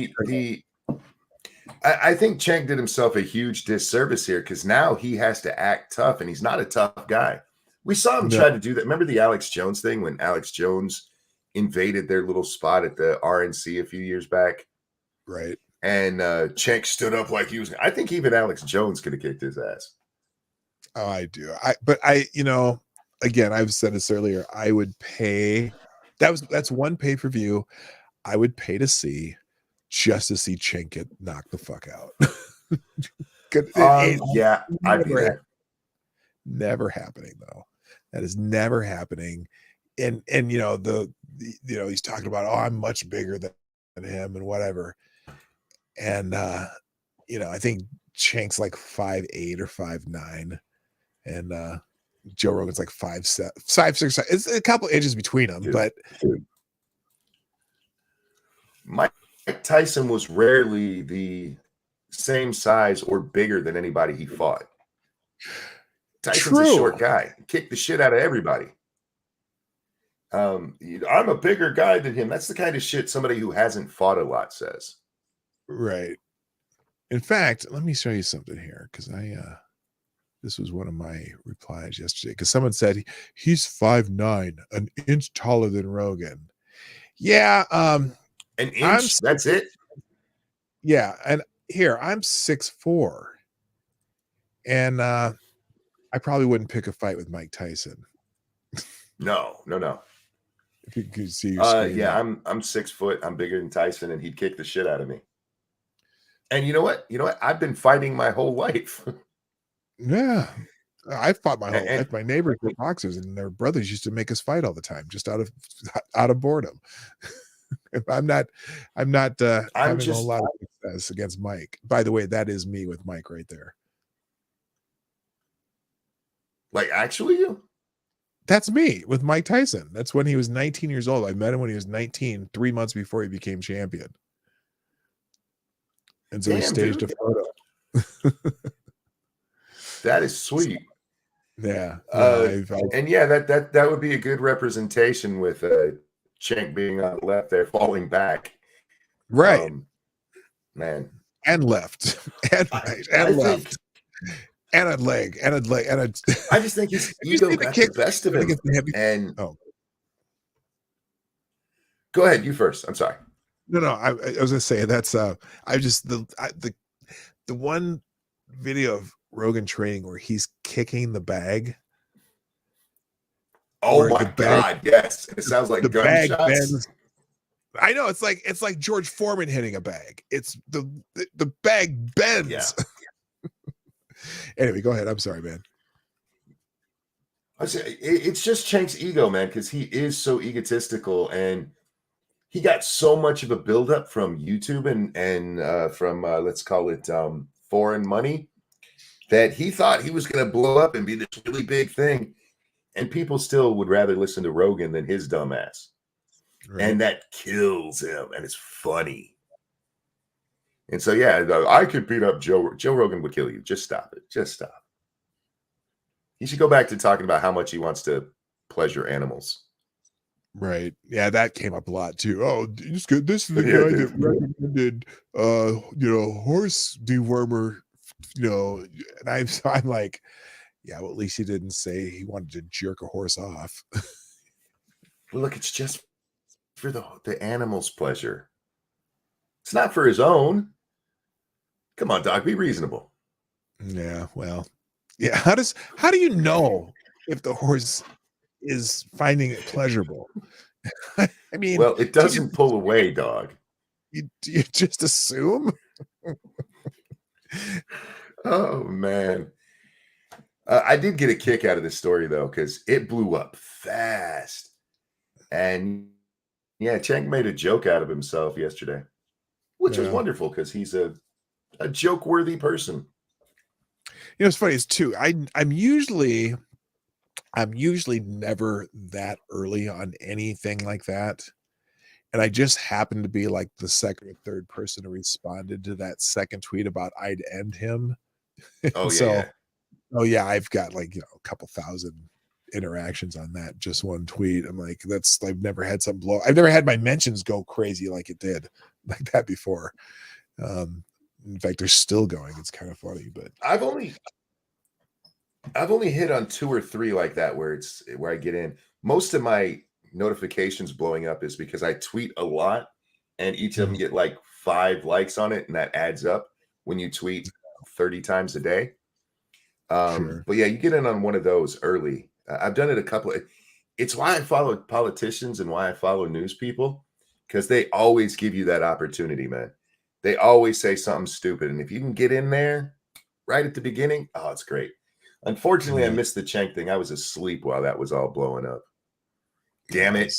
I think Cenk did himself a huge disservice here because now he has to act tough, and he's not a tough guy. We saw him try to do that. Remember the Alex Jones thing when Alex Jones invaded their little spot at the RNC a few years back? Right. And Cenk stood up like he was. I think even Alex Jones could have kicked his ass. Oh, I do. Again, I've said this earlier. I would pay. That's one pay-per-view I would pay to see, just to see Cenk get knocked the fuck out. Yeah, I'd be there. Never happening though. That is never happening. And he's talking about, oh, I'm much bigger than him and whatever. And I think Cenk's like 5'8" or 5'9", and Joe Rogan's like 5'7", 5'6". It's a couple inches between them, but Mike Tyson was rarely the same size or bigger than anybody he fought. Tyson's a short guy. He kicked the shit out of everybody. I'm a bigger guy than him. That's the kind of shit somebody who hasn't fought a lot says. Right. In fact, let me show you something here, because this was one of my replies yesterday, because someone said he's 5'9", an inch taller than Rogan. Yeah. An inch? That's it? Yeah. And here, I'm 6'4", and I probably wouldn't pick a fight with Mike Tyson. No. If you could see your screen. Yeah, I'm 6 foot. I'm bigger than Tyson, and he'd kick the shit out of me. And you know what? I've been fighting my whole life. Yeah. I fought my whole life. My neighbors were boxers, and their brothers used to make us fight all the time, just out of boredom. I'm not having a lot of success against Mike. By the way, that is me with Mike right there. Like, actually you? That's me with Mike Tyson. That's when he was 19 years old. I met him when he was 19, 3 months before he became champion. And so he staged a photo. That is sweet. Yeah. And yeah, that would be a good representation with Cenk being on the left there, falling back. Right. Man. And left. And right. And left. And a leg. And a leg. And I just think his ego got the best of him. And go ahead, you first. I'm sorry. No. I was gonna say that's I just the one video of Rogan training where he's kicking the bag. Oh my God, yes. It sounds like the bag gunshots. bends. I know it's like George Foreman hitting a bag. It's the bag bends. Yeah. Anyway, go ahead. I'm sorry, man. It's just Cenk's ego, man, because he is so egotistical, and he got so much of a buildup from YouTube and from let's call it foreign money, that he thought he was going to blow up and be this really big thing, and people still would rather listen to Rogan than his dumb ass. Right. And that kills him, and it's funny. And so, yeah, I could beat up Joe Rogan would kill you. Just stop it. Just stop. He should go back to talking about how much he wants to pleasure animals. Right. Yeah, that came up a lot too. Oh, it's good. This is the guy that recommended horse dewormer, and I'm like, yeah, well, at least he didn't say he wanted to jerk a horse off. Well, look, it's just for the animal's pleasure. It's not for his own. Come on, Dog, be reasonable. Yeah, well, yeah. How do you know if the horse is finding it pleasurable? I mean, well, it doesn't pull away, Dog. You just assume? Oh man, I did get a kick out of this story though, because it blew up fast, and yeah, Cenk made a joke out of himself yesterday, which was wonderful because he's a joke-worthy person. You know, it's funny. It's too. I'm usually never that early on anything like that, and I just happened to be like the second or third person who responded to that second tweet about I'd end him. Oh so, yeah. Oh yeah, I've got like a couple thousand interactions on that just one tweet. I'm like, I've never had some blow. I've never had my mentions go crazy like it did like that before. In fact, they're still going. It's kind of funny, but I've only hit on 2 or 3 like that where I get in. Most of my notifications blowing up is because I tweet a lot, and each of them get like 5 likes on it, and that adds up when you tweet 30 times a day. Sure. But yeah, you get in on one of those early. I've done it a couple. It's why I follow politicians and why I follow news people, because they always give you that opportunity, man. They always say something stupid, and if you can get in there right at the beginning, oh, it's great. Unfortunately, I missed the Cenk thing. I was asleep while that was all blowing up. Damn it.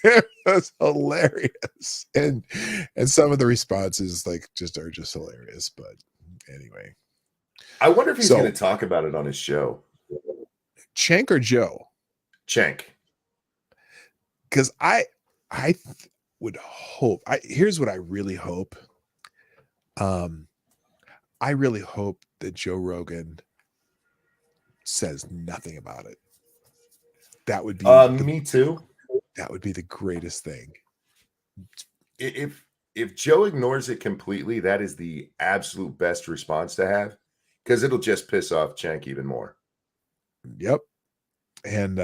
It was hilarious. And some of the responses are just hilarious. But anyway. I wonder if he's going to talk about it on his show. Cenk or Joe? Cenk. Because I would hope. Here's what I really hope. I really hope that Joe Rogan says nothing about it. That would be me too. That would be the greatest thing. If Joe ignores it completely, that is the absolute best response to have, because it'll just piss off Cenk even more. Yep. And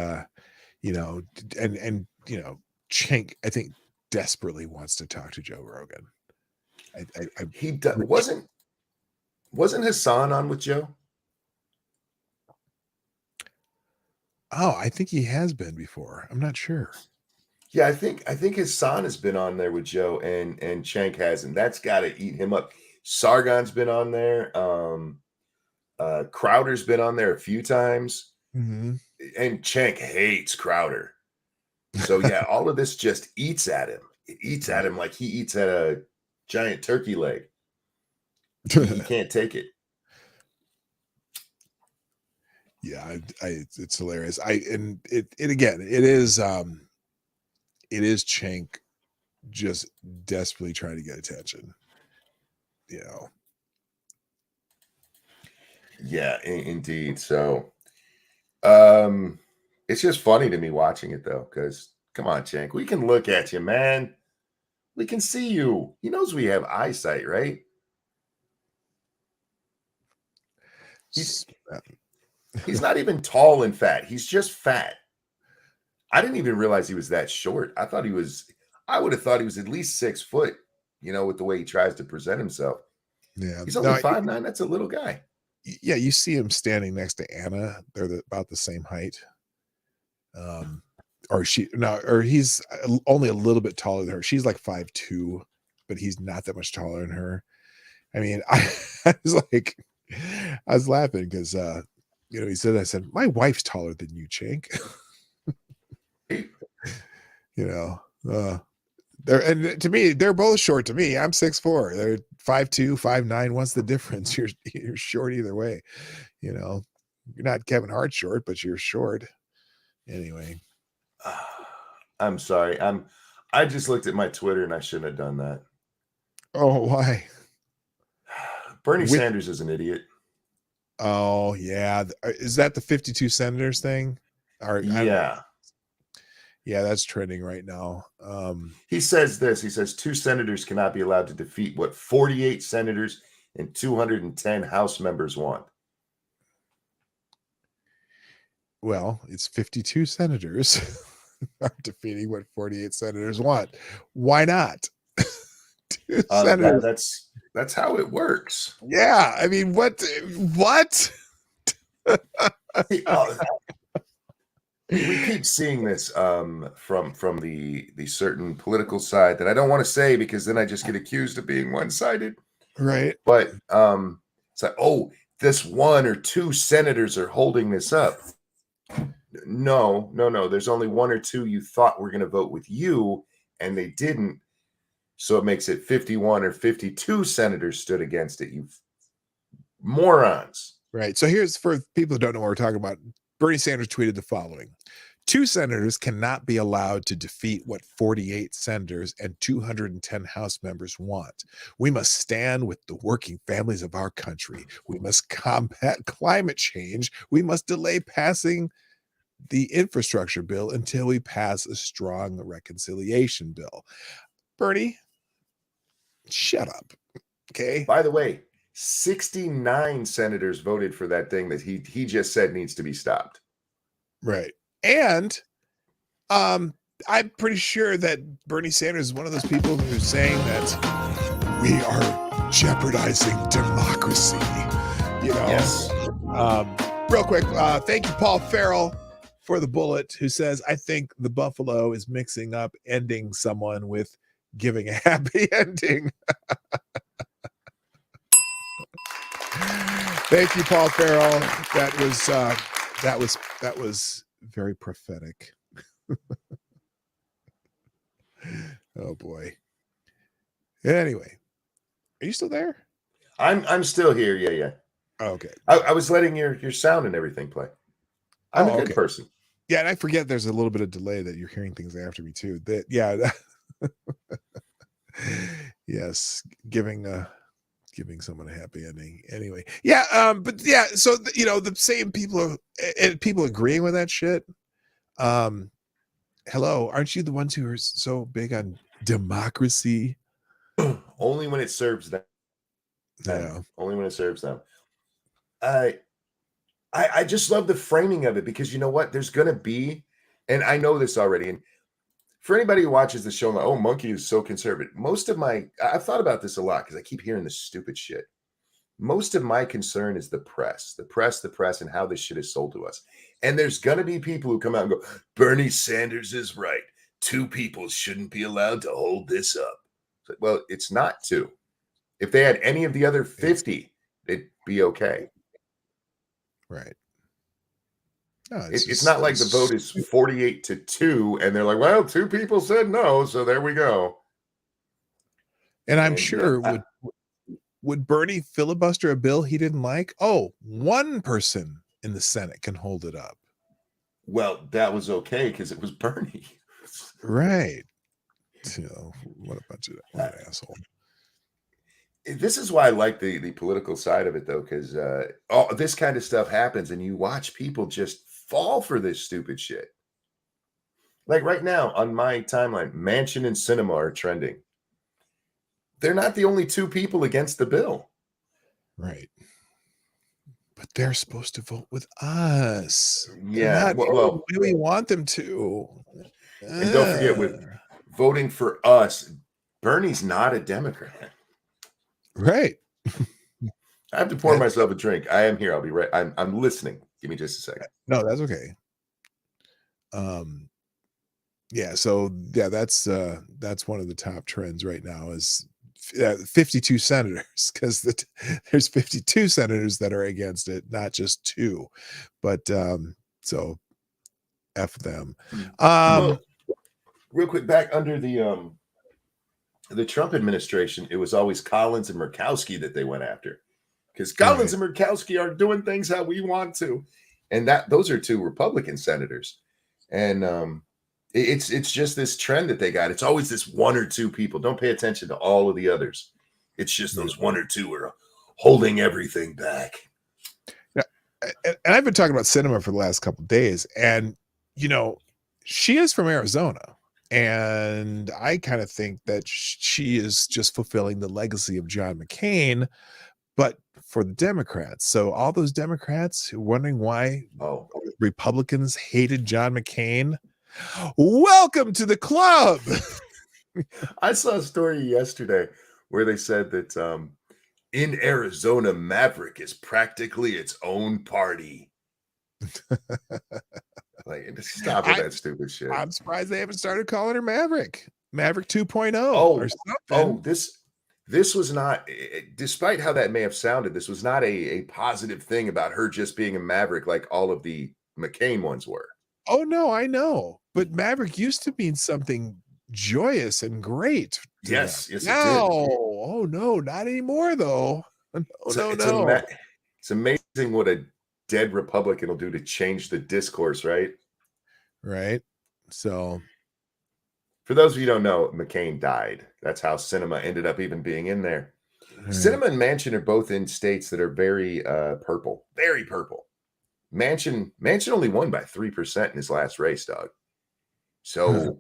Cenk, I think, desperately wants to talk to Joe Rogan. Wasn't Hassan on with Joe? Oh, I think he has been before. I'm not sure. Yeah, I think Hassan has been on there with Joe, and Cenk hasn't. That's got to eat him up. Sargon's been on there. Crowder's been on there a few times, and Cenk hates Crowder. So yeah, all of this just eats at him. It eats at him like he eats at a giant turkey leg. He can't take it. Yeah, it's hilarious. It is Cenk just desperately trying to get attention. Yeah, indeed. So it's just funny to me watching it though, because come on, Cenk, we can look at you, man. We can see you. He knows we have eyesight, right? He's not even tall and fat. He's just fat. I didn't even realize he was that short. I would have thought he was at least 6 foot, with the way he tries to present himself. Yeah. He's only 5'9". That's a little guy. Yeah, you see him standing next to Anna. They're about the same height. Or he's only a little bit taller than her. She's like 5'2", but he's not that much taller than her. I mean, I was laughing because he said, I said, my wife's taller than you, Cenk. And to me, they're both short to me. I'm 6'4". They're 5'2", 5'9". What's the difference? You're short either way. You're not Kevin Hart short, but you're short. Anyway. I'm sorry. I just looked at my Twitter and I shouldn't have done that. Oh, why? Bernie Sanders is an idiot. Oh, yeah. Is that the 52 senators thing? Yeah. Yeah, that's trending right now. He says this. He says 2 senators cannot be allowed to defeat what 48 senators and 210 House members want. Well, it's 52 senators are defeating what 48 senators want. Why not? That's how it works. Yeah, I mean, what? We keep seeing this from the certain political side that I don't want to say because then I just get accused of being one-sided. Right. But it's like, oh, this 1 or 2 senators are holding this up. No. There's only 1 or 2 you thought were going to vote with you, and they didn't. So it makes it 51 or 52 senators stood against it. You morons. Right. So here's, for people who don't know what we're talking about, Bernie Sanders tweeted the following: 2 senators cannot be allowed to defeat what 48 senators and 210 House members want. We must stand with the working families of our country. We must combat climate change. We must delay passing the infrastructure bill until we pass a strong reconciliation bill. Bernie, shut up. Okay. By the way, 69 senators voted for that thing that he just said needs to be stopped. Right. And I'm pretty sure that Bernie Sanders is one of those people who's saying that we are jeopardizing democracy. Yes. Real quick, thank you, Paul Farrell, for the bullet, who says, I think the Buffalo is mixing up ending someone with giving a happy ending. Thank you, Paul Farrell. That was very prophetic. Oh boy. Anyway, are you still there? I'm still here. Yeah. Oh, okay. I was letting your sound and everything play. I'm a good person. Yeah, and I forget there's a little bit of delay that you're hearing things after me too. Yes, giving someone a happy ending. Anyway, but yeah, so the same people agreeing with that shit. Hello, aren't you the ones who are so big on democracy? Only when it serves them. Yeah. Only when it serves them. I just love the framing of it because you know what? There's going to be, and I know this already, and for anybody who watches the show, like, oh, Monkey is so conservative. I've thought about this a lot because I keep hearing this stupid shit. Most of my concern is the press, and how this shit is sold to us. And there's going to be people who come out and go, Bernie Sanders is right. 2 people shouldn't be allowed to hold this up. It's like, well, it's not 2. If they had any of the other 50, it'd be okay. Right. No, it's not like the vote is 48-2, and they're like, well, 2 people said no, so there we go. And I'm sure would Bernie filibuster a bill he didn't like? Oh, 1 person in the Senate can hold it up. Well, that was okay because it was Bernie. Right. What an asshole. This is why I like the political side of it, though, because all this kind of stuff happens, and you watch people just fall for this stupid shit. Like right now on my timeline, Mansion and Cinema are trending. They're not the only 2 people against the bill. Right. But they're supposed to vote with us. Yeah. Well, we want them to. And don't forget, with voting for us, Bernie's not a Democrat. Right. I have to pour myself a drink. I am here. I'll be right. I'm listening. Give me just a second. No, that's okay. Yeah, so yeah, that's one of the top trends right now is 52 senators, because there's 52 senators that are against it, not just two. But so F them. Well, real quick, back under the Trump administration, it was always Collins and Murkowski that they went after, because Collins and Murkowski are doing things how we want to, and those are two Republican senators, and it's just this trend that they got. It's always this one or two people. Don't pay attention to all of the others. It's just those one or two are holding everything back. Yeah, and I've been talking about cinema for the last couple of days, and she is from Arizona. And I kind of think that she is just fulfilling the legacy of John McCain, but for the Democrats. So all those Democrats who are wondering why Republicans hated John McCain, welcome to the club. I saw a story yesterday where they said that in Arizona, Maverick is practically its own party. Like, stop with that stupid shit. I'm surprised they haven't started calling her Maverick 2.0 or something. Oh, this was not, despite how that may have sounded, this was not a positive thing about her just being a Maverick like all of the McCain ones were. Oh no, I know, but Maverick used to mean something joyous and great. Yes, it did. Oh no, not anymore though. No. It's amazing what a dead Republican will do to change the discourse, right? Right. So, for those of you who don't know, McCain died. That's how Cinema ended up even being in there. Right. Cinema and Manchin are both in states that are very purple, very purple. Manchin only won by 3% in his last race, dog. So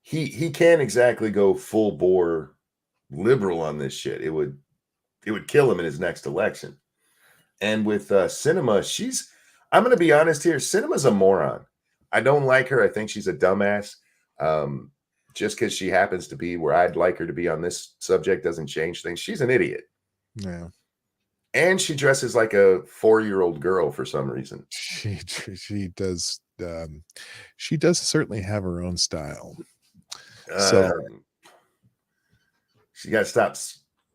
he can't exactly go full bore liberal on this shit. It would kill him in his next election. And with Cinema, I'm going to be honest here, Cinema's a moron. I don't like her. I think she's a dumbass. Just because she happens to be where I'd like her to be on this subject doesn't change things. She's an idiot. Yeah. And she dresses like a 4-year-old girl for some reason. She does. She does certainly have her own style. So she got to stop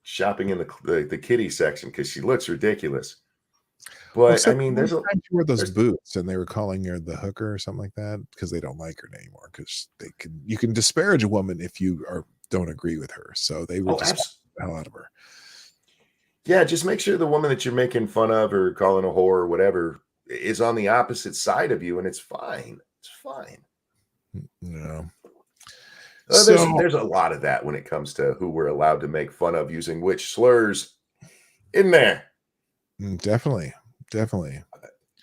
shopping in the kiddie section because she looks ridiculous. But I mean, she wore those boots, and they were calling her the hooker or something like that because they don't like her anymore. Because you can disparage a woman if you don't agree with her. So they were just the hell out of her. Yeah, just make sure the woman that you're making fun of or calling a whore or whatever is on the opposite side of you, and it's fine. It's fine. No. There's a lot of that when it comes to who we're allowed to make fun of using which slurs in there. Definitely.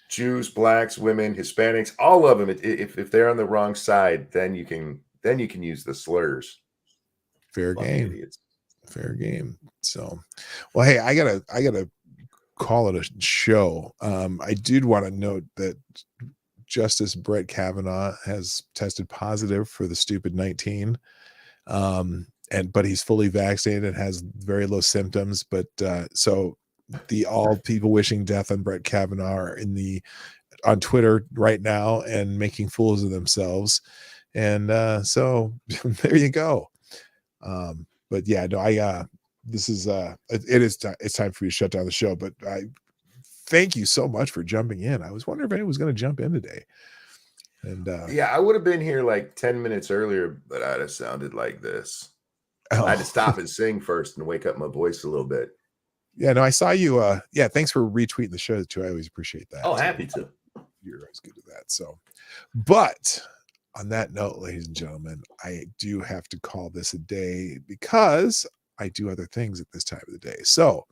Jews, blacks, women, Hispanics, all of them. If they're on the wrong side, then you can use the slurs. Fair game. So, well, hey, I gotta call it a show. I did want to note that Justice Brett Kavanaugh has tested positive for the stupid 19, but he's fully vaccinated and has very low symptoms. But so all people wishing death on Brett Kavanaugh are on Twitter right now and making fools of themselves. And so there you go. But yeah, no, this is it's time for you to shut down the show. But I thank you so much for jumping in. I was wondering if anyone was going to jump in today. And yeah, I would have been here like 10 minutes earlier, but I'd have sounded like this. I had to stop and sing first and wake up my voice a little bit. Yeah, no, I saw you. Yeah, thanks for retweeting the show too. I always appreciate that. Oh, happy to. You're always good at that. So, but on that note, ladies and gentlemen, I do have to call this a day because I do other things at this time of the day. So,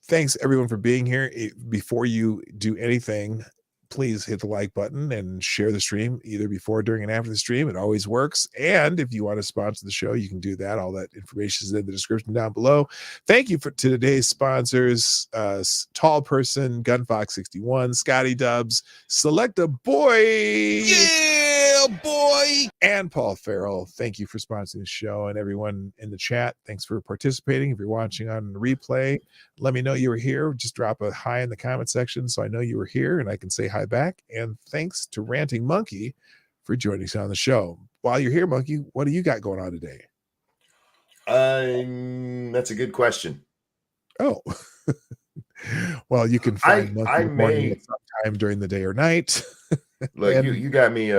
thanks everyone for being here. Before you do anything, please hit the like button and share the stream either before, during, and after the stream. It always works. And if you want to sponsor the show, you can do that. All that information is in the description down below. Thank you to today's sponsors, Tall Person, Gunfox 61, Scotty Dubs, Select a Boy. Yeah, Yeah, boy. And Paul Farrell, thank you for sponsoring the show. And everyone in the chat, thanks for participating. If you're watching on the replay, let me know you were here. Just drop a hi in the comment section so I know you were here and I can say hi back. And thanks to Ranting Monkey for joining us on the show. While you're here, Monkey, what do you got going on today? That's a good question. Oh, well, you can find Monkey morning sometime during the day or night. Look, and you got me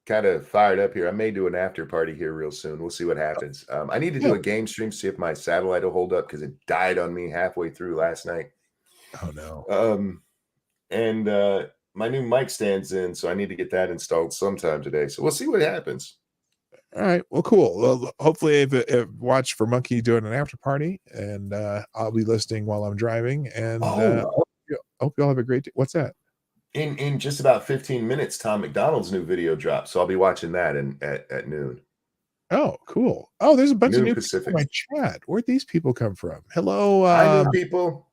kind of fired up here. I may do an after party here real soon. We'll see what happens. I need to do a game stream, see if my satellite will hold up because it died on me halfway through last night. Oh no. And my new mic stands in, so I need to get that installed sometime today. So we'll see what happens. All right. Well, cool. Well, hopefully watch for Monkey doing an after party, and I'll be listening while I'm driving. And hope you all have a great day. What's that? In just about 15 minutes, Tom McDonald's new video drops, so I'll be watching that at noon. Oh, cool. Oh, there's a bunch of new Pacific. people in my chat. Where'd these people come from? Hello, hi, new people.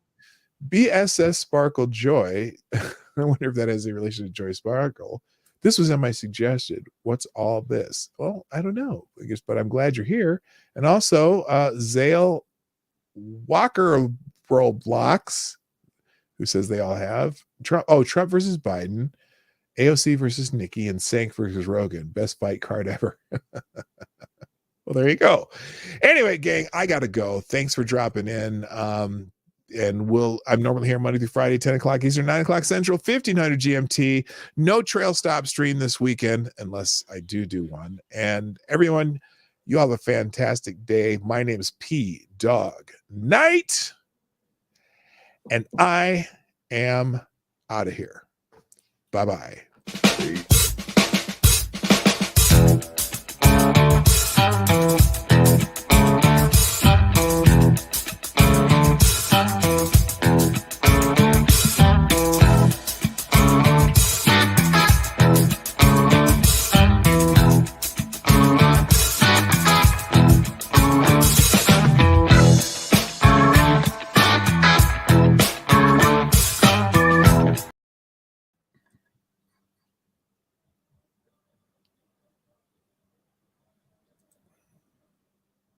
BSS Sparkle Joy. I wonder if that has a relation to Joy Sparkle. This was on my suggestion. What's all this? Well, I don't know, I guess, but I'm glad you're here. And also, Zale Walker Blocks, who says they all have Trump. Oh, Trump versus Biden, AOC versus Nikki, and Cenk versus Rogan. Best fight card ever. Well, there you go. Anyway, gang, I gotta go. Thanks for dropping in. And I'm normally here Monday through Friday, 10 o'clock Eastern, 9 o'clock Central, 1500 GMT. No trail stop stream this weekend, unless I do one. And everyone, you have a fantastic day. My name is PDawgKnight, and I am out of here. Bye-bye. Peace.